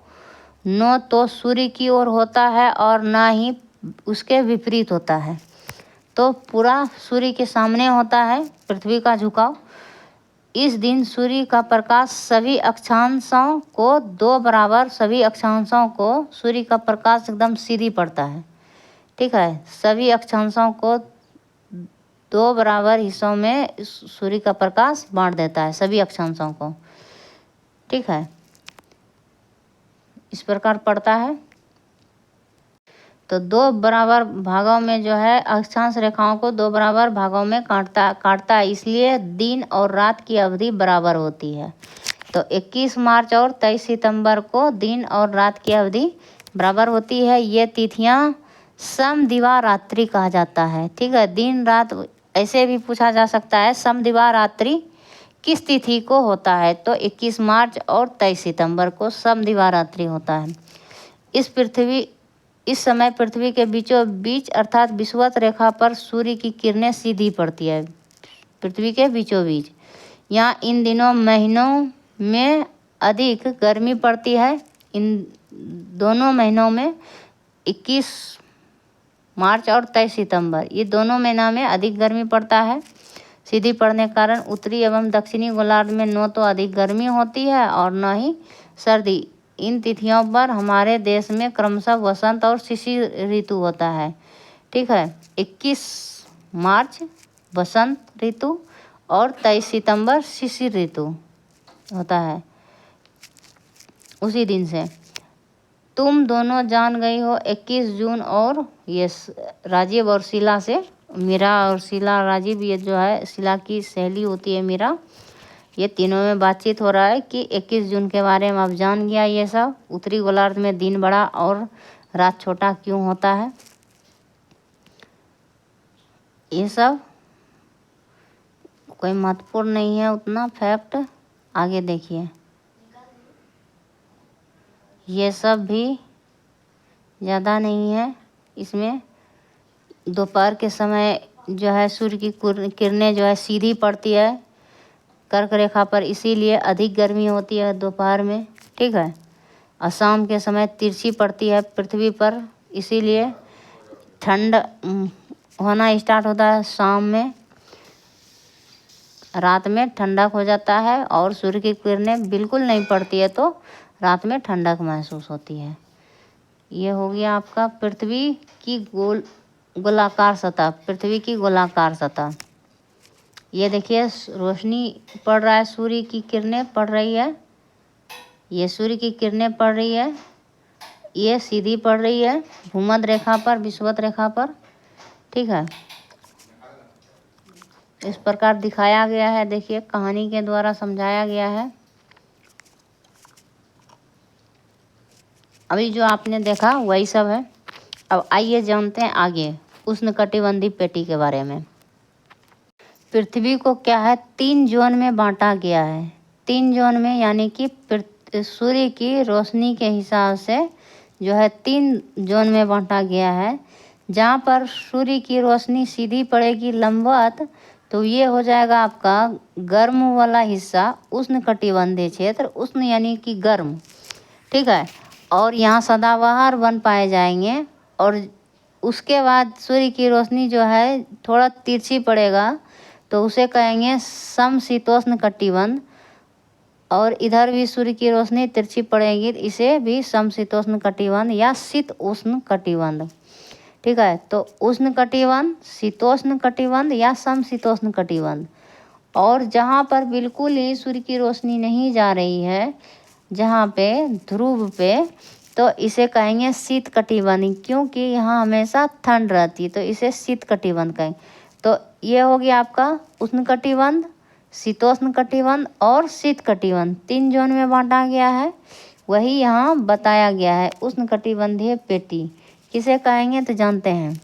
न तो सूर्य की ओर होता है और ना ही उसके विपरीत होता है, तो पूरा सूर्य के सामने होता है पृथ्वी का झुकाव। इस दिन सूर्य का प्रकाश सभी अक्षांशों को दो बराबर, सभी अक्षांशों को सूर्य का प्रकाश एकदम सीधी पड़ता है, ठीक है। सभी अक्षांशों को दो बराबर हिस्सों में सूर्य का प्रकाश बांट देता है, सभी अक्षांशों को, ठीक है। इस प्रकार पड़ता है, तो दो बराबर भागों में जो है अक्षांश रेखाओं को दो बराबर भागों में काटता है, इसलिए दिन और रात की अवधि बराबर होती है। तो 21 मार्च और 23 सितंबर को दिन और रात की अवधि बराबर होती है। ये तिथियां समदिवा रात्रि कहा जाता है, ठीक है। दिन रात ऐसे भी पूछा जा सकता है, समदिवा रात्रि किस तिथि को होता है, तो 21 मार्च और 23 सितंबर को समदिवा रात्रि होता है। इस समय पृथ्वी के बीचों बीच अर्थात विषुवत रेखा पर सूर्य की किरणें सीधी पड़ती है, पृथ्वी के बीचों बीच। यहाँ इन दिनों महीनों में अधिक गर्मी पड़ती है। इन दोनों महीनों में 21 मार्च और 23 सितंबर, ये दोनों महीना में अधिक गर्मी पड़ता है। सीधी पड़ने के कारण उत्तरी एवं दक्षिणी गोलार्ध में न तो अधिक गर्मी होती है और न ही सर्दी। इन तिथियों पर हमारे देश में क्रमशः वसंत और शिशिर ऋतु होता है, ठीक है। 21 मार्च वसंत ऋतु और 23 सितंबर शिशिर ऋतु होता है। उसी दिन से तुम दोनों जान गई हो 21 जून और ये राजीव और शीला से, मीरा और शीला, राजीव ये जो है शीला की सहेली होती है मीरा, ये तीनों में बातचीत हो रहा है कि 21 जून के बारे में अब जान गया ये सब। उत्तरी गोलार्ध में दिन बड़ा और रात छोटा क्यों होता है, ये सब कोई महत्वपूर्ण नहीं है उतना फैक्ट। आगे देखिए, ये सब भी ज़्यादा नहीं है। इसमें दोपहर के समय जो है सूर्य की किरणें जो है सीधी पड़ती है कर्क रेखा पर, इसीलिए अधिक गर्मी होती है दोपहर में, ठीक है। और शाम के समय तिरछी पड़ती है पृथ्वी पर, इसीलिए ठंड होना स्टार्ट होता है शाम में, रात में ठंडक हो जाता है और सूर्य की किरणें बिल्कुल नहीं पड़ती है तो रात में ठंडक महसूस होती है। ये हो गया आपका पृथ्वी की गोलाकार सतह, पृथ्वी की गोलाकार सतह। ये देखिए रोशनी पड़ रहा है, सूर्य की किरणें पड़ रही है, ये सूर्य की किरणें पड़ रही है, ये सीधी पड़ रही है भूमध्य रेखा पर, विषुवत रेखा पर, ठीक है। इस प्रकार दिखाया गया है। देखिए कहानी के द्वारा समझाया गया है। अभी जो आपने देखा वही सब है। अब आइए जानते हैं आगे उष्णकटिबंधीय पेटी के बारे में। पृथ्वी को क्या है 3 जोन में बांटा गया है। 3 जोन में यानी कि सूर्य की रोशनी के हिसाब से जो है 3 जोन में बांटा गया है। जहाँ पर सूर्य की रोशनी सीधी पड़ेगी लंबवत, तो ये हो जाएगा आपका गर्म वाला हिस्सा उष्णकटिबंधीय क्षेत्र। उष्ण यानी कि गर्म, ठीक है। और यहाँ सदाबहार वन पाए जाएंगे। और उसके बाद सूर्य की रोशनी जो है थोड़ा तिरछी पड़ेगा, तो उसे कहेंगे समशीतोष्ण कटिबंध। और इधर भी सूर्य की रोशनी तिरछी पड़ेगी, इसे भी समशीतोष्ण कटिबंध या शीत उष्ण कटिबंध, ठीक है। तो उष्ण कटिबंध, शीतोष्ण कटिबंध या समशीतोष्ण कटिबंध। और जहाँ पर बिल्कुल ही सूर्य की रोशनी नहीं जा रही है, जहाँ पे ध्रुव पे, तो इसे कहेंगे शीत कटिबंध, क्योंकि यहाँ हमेशा ठंड रहती है, तो इसे शीत कटिबंध कहेंगे। तो ये हो गया आपका उष्ण कटिबंध, शीतोष्ण कटिबंध और शीत कटिबंध। 3 जोन में बांटा गया है, वही यहाँ बताया गया है। उष्णकटिबंधीय पेटी किसे कहेंगे तो जानते हैं।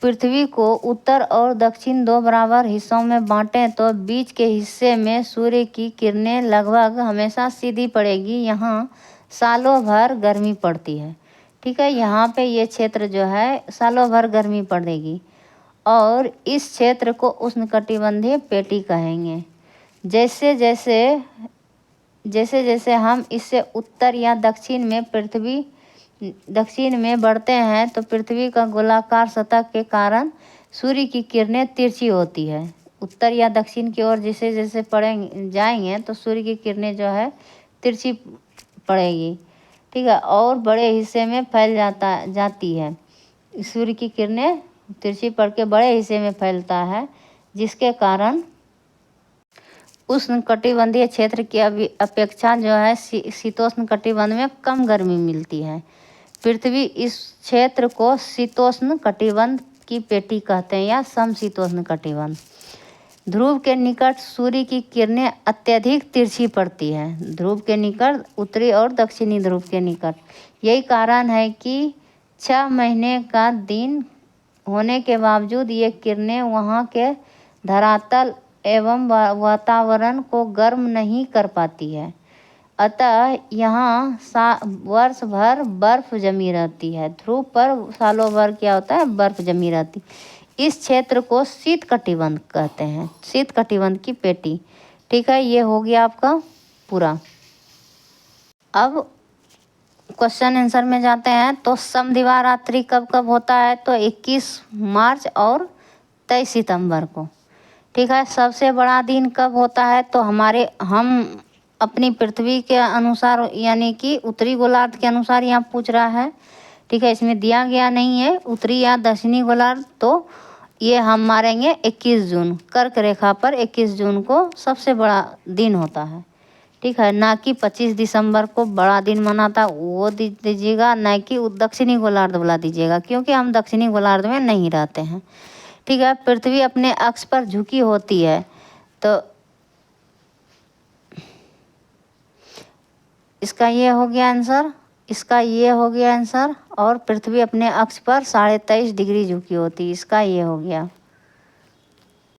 पृथ्वी को उत्तर और दक्षिण 2 बराबर हिस्सों में बांटें तो बीच के हिस्से में सूर्य की किरणें लगभग हमेशा सीधी पड़ेगी। यहाँ सालों भर गर्मी पड़ती है, ठीक है। यहाँ पे ये क्षेत्र जो है सालों भर गर्मी पड़ेगी। और इस क्षेत्र को उष्णकटिबंधीय पेटी कहेंगे। जैसे जैसे हम इससे उत्तर या दक्षिण में बढ़ते हैं, तो पृथ्वी का गोलाकार सतह के कारण सूर्य की किरणें तिरछी होती है। उत्तर या दक्षिण की ओर जैसे जैसे जाएंगे तो सूर्य की किरणें जो है तिरछी पड़ेगी, ठीक है। और बड़े हिस्से में फैल जाती है। सूर्य की किरणें तिरछी पड़ के बड़े हिस्से में फैलता है, जिसके कारण उष्णकटिबंधीय क्षेत्र की अपेक्षा जो है शीतोष्ण कटिबंध में कम गर्मी मिलती है। पृथ्वी इस क्षेत्र को शीतोष्ण कटिबंध की पेटी कहते हैं या समशीतोष्ण कटिबंध। ध्रुव के निकट सूर्य की किरणें अत्यधिक तिरछी पड़ती है। ध्रुव के निकट, उत्तरी और दक्षिणी ध्रुव के निकट। यही कारण है कि 6 महीने का दिन होने के बावजूद ये किरणें वहाँ के धरातल एवं वातावरण को गर्म नहीं कर पाती है। अतः यहाँ वर्ष भर बर्फ जमी रहती है। ध्रुव पर सालों भर क्या होता है, बर्फ जमी रहती। इस क्षेत्र को शीत कटिबंध कहते हैं, शीत कटिबंध की पेटी, ठीक है। ये हो गया आपका पूरा। अब क्वेश्चन आंसर में जाते हैं। तो समदिवारात्रि कब कब होता है, तो 21 मार्च और 23 सितंबर को, ठीक है। सबसे बड़ा दिन कब होता है, तो हम अपनी पृथ्वी के अनुसार यानी कि उत्तरी गोलार्ध के अनुसार यहाँ पूछ रहा है, ठीक है। इसमें दिया गया नहीं है उत्तरी या दक्षिणी गोलार्ध, तो ये हम मारेंगे 21 जून। कर्क रेखा पर 21 जून को सबसे बड़ा दिन होता है, ठीक है। ना कि 25 दिसंबर को बड़ा दिन मनाता वो दीजिएगा, ना कि दक्षिणी गोलार्ध वाला दीजिएगा, क्योंकि हम दक्षिणी गोलार्ध में नहीं रहते हैं, ठीक है। पृथ्वी अपने अक्ष पर झुकी होती है, तो इसका ये हो गया आंसर, इसका ये हो गया आंसर। और पृथ्वी अपने अक्ष पर 23.5 डिग्री झुकी होती है, इसका ये हो गया।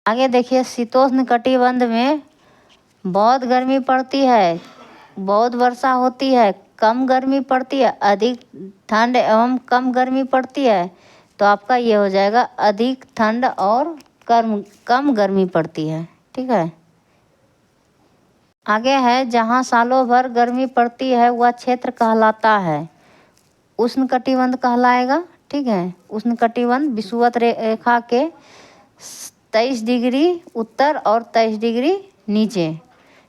आगे देखिए, शीतोष्ण कटिबंध में बहुत गर्मी पड़ती है, बहुत वर्षा होती है, कम गर्मी पड़ती है, अधिक ठंड एवं कम गर्मी पड़ती है। तो आपका ये हो जाएगा अधिक ठंड और कम गर्मी पड़ती है, ठीक है। आगे है, जहाँ सालों भर गर्मी पड़ती है वह क्षेत्र कहलाता है उष्णकटिबंध कहलाएगा, ठीक है। उष्णकटिबंध विषुवत रेखा के 23 डिग्री उत्तर और 23 डिग्री नीचे,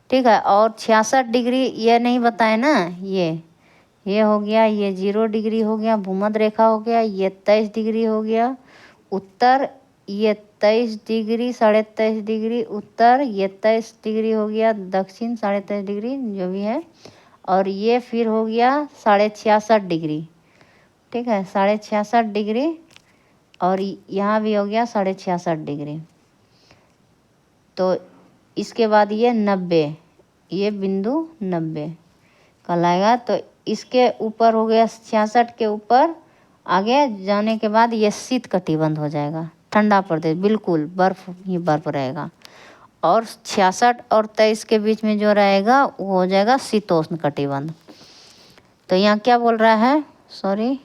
ठीक है। और 66 डिग्री ये नहीं बताए ना, ये हो गया, ये 0 डिग्री हो गया, भूमध्य रेखा हो गया, ये 23 डिग्री हो गया उत्तर, ये 23 डिग्री 23.5 डिग्री उत्तर, ये 23 डिग्री हो गया दक्षिण 23.5 डिग्री जो भी है। और ये फिर हो गया 66.5 डिग्री, ठीक है। 66.5 डिग्री और यहाँ भी हो गया 66.5 तो इसके बाद ये 90, ये बिंदु 90 कहलाएगा। तो इसके ऊपर हो गया 66 के ऊपर आगे जाने के बाद ये शीत कटिबंध हो जाएगा, ठंडा प्रदेश, बिल्कुल बर्फ ही बर्फ रहेगा। और 66 और 23 के बीच में जो रहेगा वो हो जाएगा शीतोष्ण कटिबंध। तो यहाँ क्या बोल रहा है, सॉरी,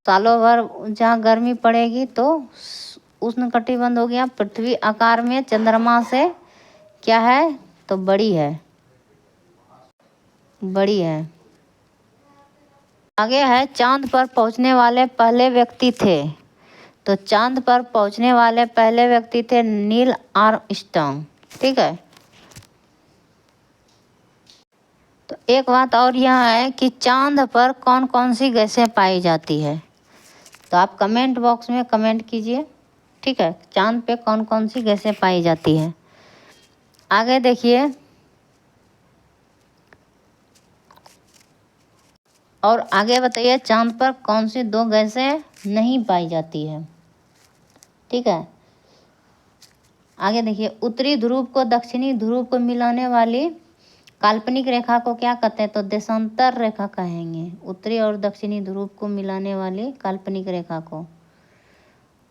सालों भर जहाँ गर्मी पड़ेगी तो उष्ण कटिबंध हो गया। पृथ्वी आकार में चंद्रमा से क्या है, तो बड़ी है, बड़ी है। आगे है चांद पर पहुंचने वाले पहले व्यक्ति थे। तो चांद पर पहुंचने वाले पहले व्यक्ति थे नील आर्मस्ट्रांग। ठीक है। तो एक बात और यह है कि चांद पर कौन कौन सी गैसें पाई जाती है, तो आप कमेंट बॉक्स में कमेंट कीजिए। ठीक है, चांद पे कौन कौन सी गैसें पाई जाती है। आगे देखिए, और आगे बताइए चांद पर कौन सी 2 गैसें नहीं पाई जाती है। ठीक है, आगे देखिए, उत्तरी ध्रुव को दक्षिणी ध्रुव को मिलाने वाली काल्पनिक रेखा को क्या कहते हैं, तो देशांतर रेखा कहेंगे। उत्तरी और दक्षिणी ध्रुव को मिलाने वाली काल्पनिक रेखा को।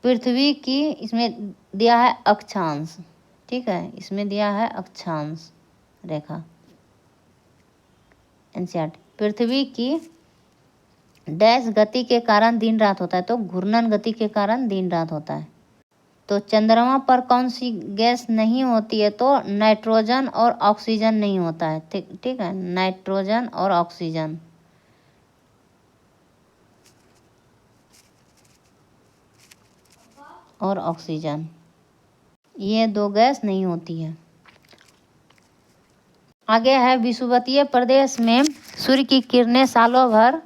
पृथ्वी की इसमें दिया है अक्षांश। ठीक है, इसमें दिया है अक्षांश रेखा। एनसीईआरटी, पृथ्वी की डैश गति के कारण दिन रात होता है, तो घूर्णन गति के कारण दिन रात होता है। तो चंद्रमा पर कौन सी गैस नहीं होती है, तो नाइट्रोजन और ऑक्सीजन नहीं होता है। ठीक है, नाइट्रोजन और ऑक्सीजन। और ऑक्सीजन, ये 2 गैस नहीं होती है। आगे है विषुवतीय प्रदेश में सूर्य की किरणें सालों भर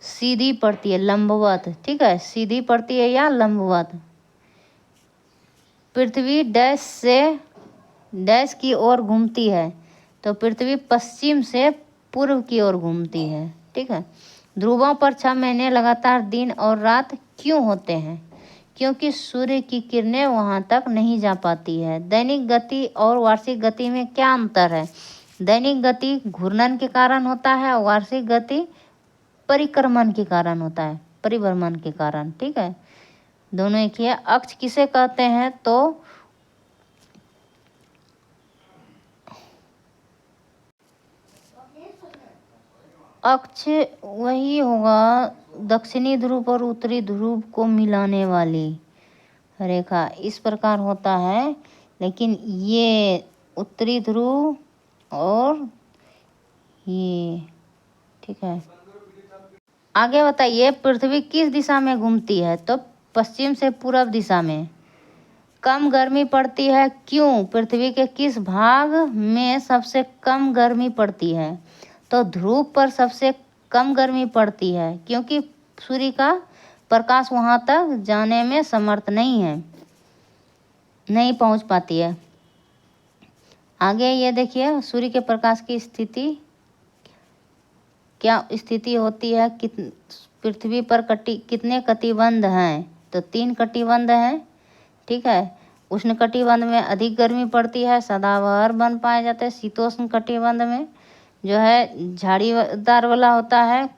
सीधी पड़ती है, लंबवत। ठीक है, सीधी पड़ती है या लंबवत। पृथ्वी डैश से डैश की ओर घूमती है, तो पृथ्वी पश्चिम से पूर्व की ओर घूमती है। ठीक है, ध्रुवों पर 6 महीने लगातार दिन और रात क्यों होते हैं, क्योंकि सूर्य की किरणें वहां तक नहीं जा पाती है। दैनिक गति और वार्षिक गति में क्या अंतर है, दैनिक गति घूर्णन के कारण होता है, वार्षिक गति परिक्रमण के कारण होता है, परिभ्रमण के कारण। ठीक है, दोनों एक ही है। अक्ष किसे कहते हैं, तो अक्ष वही होगा दक्षिणी ध्रुव और उत्तरी ध्रुव को मिलाने वाली रेखा, इस प्रकार होता है। लेकिन ये उत्तरी ध्रुव और ये, ठीक है। आगे बताइए, पृथ्वी किस दिशा में घूमती है, तो पश्चिम से पूर्व दिशा में। कम गर्मी पड़ती है क्यों, पृथ्वी के किस भाग में सबसे कम गर्मी पड़ती है, तो ध्रुव पर सबसे कम गर्मी पड़ती है, क्योंकि सूर्य का प्रकाश वहां तक जाने में समर्थ नहीं है, नहीं पहुंच पाती है। आगे ये देखिए, सूर्य के प्रकाश की स्थिति क्या स्थिति होती है, पृथ्वी पर कितने कटिबंध हैं, तो 3 कटिबंध हैं। ठीक है, उष्ण कटिबंध में अधिक गर्मी पड़ती है, सदाबहार वन पाए जाते हैं। शीतोष्ण कटिबंध में जो है झाड़ीदार वाला होता है,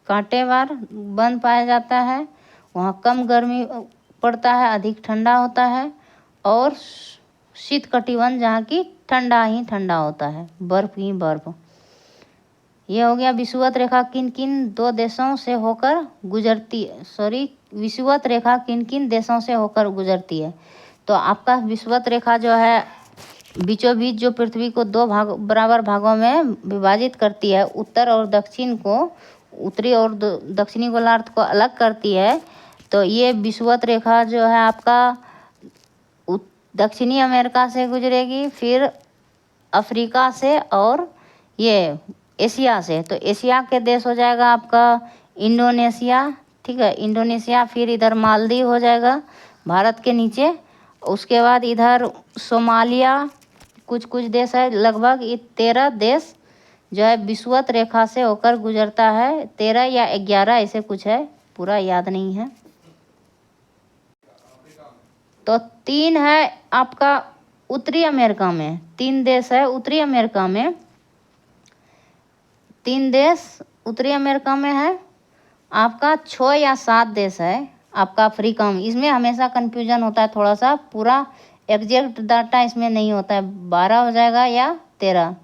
कांटेवार वन पाया जाता है, वहाँ कम गर्मी पड़ता है, अधिक ठंडा होता है। और शीत कटिबंध जहाँ की ठंडा ही ठंडा होता है, बर्फ ही बर्फ। ये हो गया विषुवत रेखा किन किन 2 देशों से होकर गुजरती है, विषुवत रेखा किन किन देशों से होकर गुजरती है। तो आपका विषुवत रेखा जो है बीचों बीच जो पृथ्वी को 2 बराबर भागों में विभाजित करती है, उत्तर और दक्षिण को, उत्तरी और दक्षिणी गोलार्ध को अलग करती है। तो ये विषुवत रेखा जो है आपका दक्षिणी अमेरिका से गुजरेगी, फिर अफ्रीका से और ये एशिया से। तो एशिया के देश हो जाएगा आपका इंडोनेशिया। ठीक है, इंडोनेशिया, फिर इधर मालदीव हो जाएगा भारत के नीचे। उसके बाद इधर सोमालिया, कुछ कुछ देश है, लगभग ये 13 देश जो है विषुवत रेखा से होकर गुजरता है। 13 या 11 ऐसे कुछ है, पूरा याद नहीं है। तो 3 है आपका उत्तरी अमेरिका में, 3 देश है उत्तरी अमेरिका में, 3 देश उत्तरी अमेरिका में है आपका। 6 या 7 देश है आपका अफ्रीका में। इसमें हमेशा कन्फ्यूजन होता है थोड़ा सा, पूरा एग्जैक्ट डाटा इसमें नहीं होता है, 12 हो जाएगा या 13,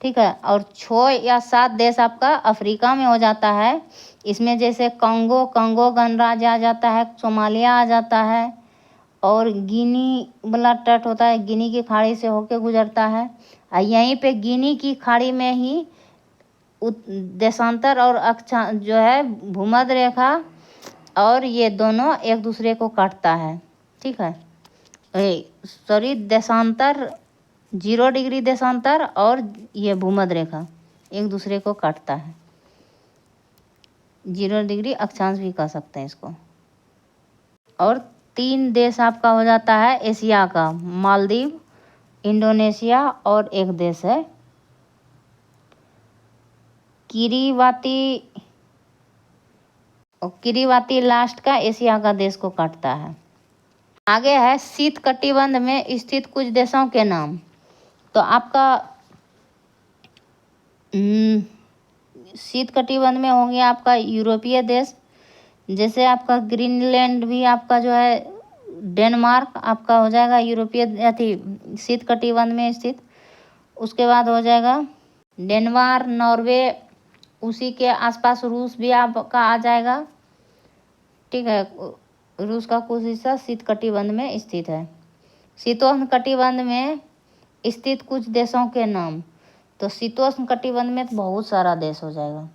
ठीक है। और 6 या 7 देश आपका अफ्रीका में हो जाता है। इसमें जैसे कंगो गणराज्य आ जाता है, सोमालिया आ जाता है, और गिनी वाला तट होता है, गिनी की खाड़ी से होके गुजरता है। यहीं पे गिनी की खाड़ी में ही देशांतर और अक्षा जो है भूमध्य रेखा, और ये दोनों एक दूसरे को काटता है, ठीक है। सॉरी, देशांतर 0 डिग्री देशांतर, और ये भूमध्य रेखा एक दूसरे को काटता है। 0 डिग्री अक्षांश भी कह सकते हैं इसको। और 3 देश आपका हो जाता है एशिया का, मालदीव, इंडोनेशिया, और एक देश है किरीबाती लास्ट का एशिया का देश को काटता है। आगे है शीत कटिबंध में स्थित कुछ देशों के नाम। तो आपका शीत कटिबंध में हो गया आपका यूरोपीय देश, जैसे आपका ग्रीनलैंड भी आपका जो है डेनमार्क आपका हो जाएगा यूरोपीय शीत कटिबंध में स्थित। उसके बाद हो जाएगा डेनमार्क, नॉर्वे, उसी के आसपास रूस भी आपका आ जाएगा, ठीक है। रूस का कुछ हिस्सा शीत कटिबंध में स्थित है। शीतोष्ण कटिबंध में स्थित कुछ देशों के नाम। तो शीतोष्ण कटिबंध में तो बहुत सारा देश हो जाएगा।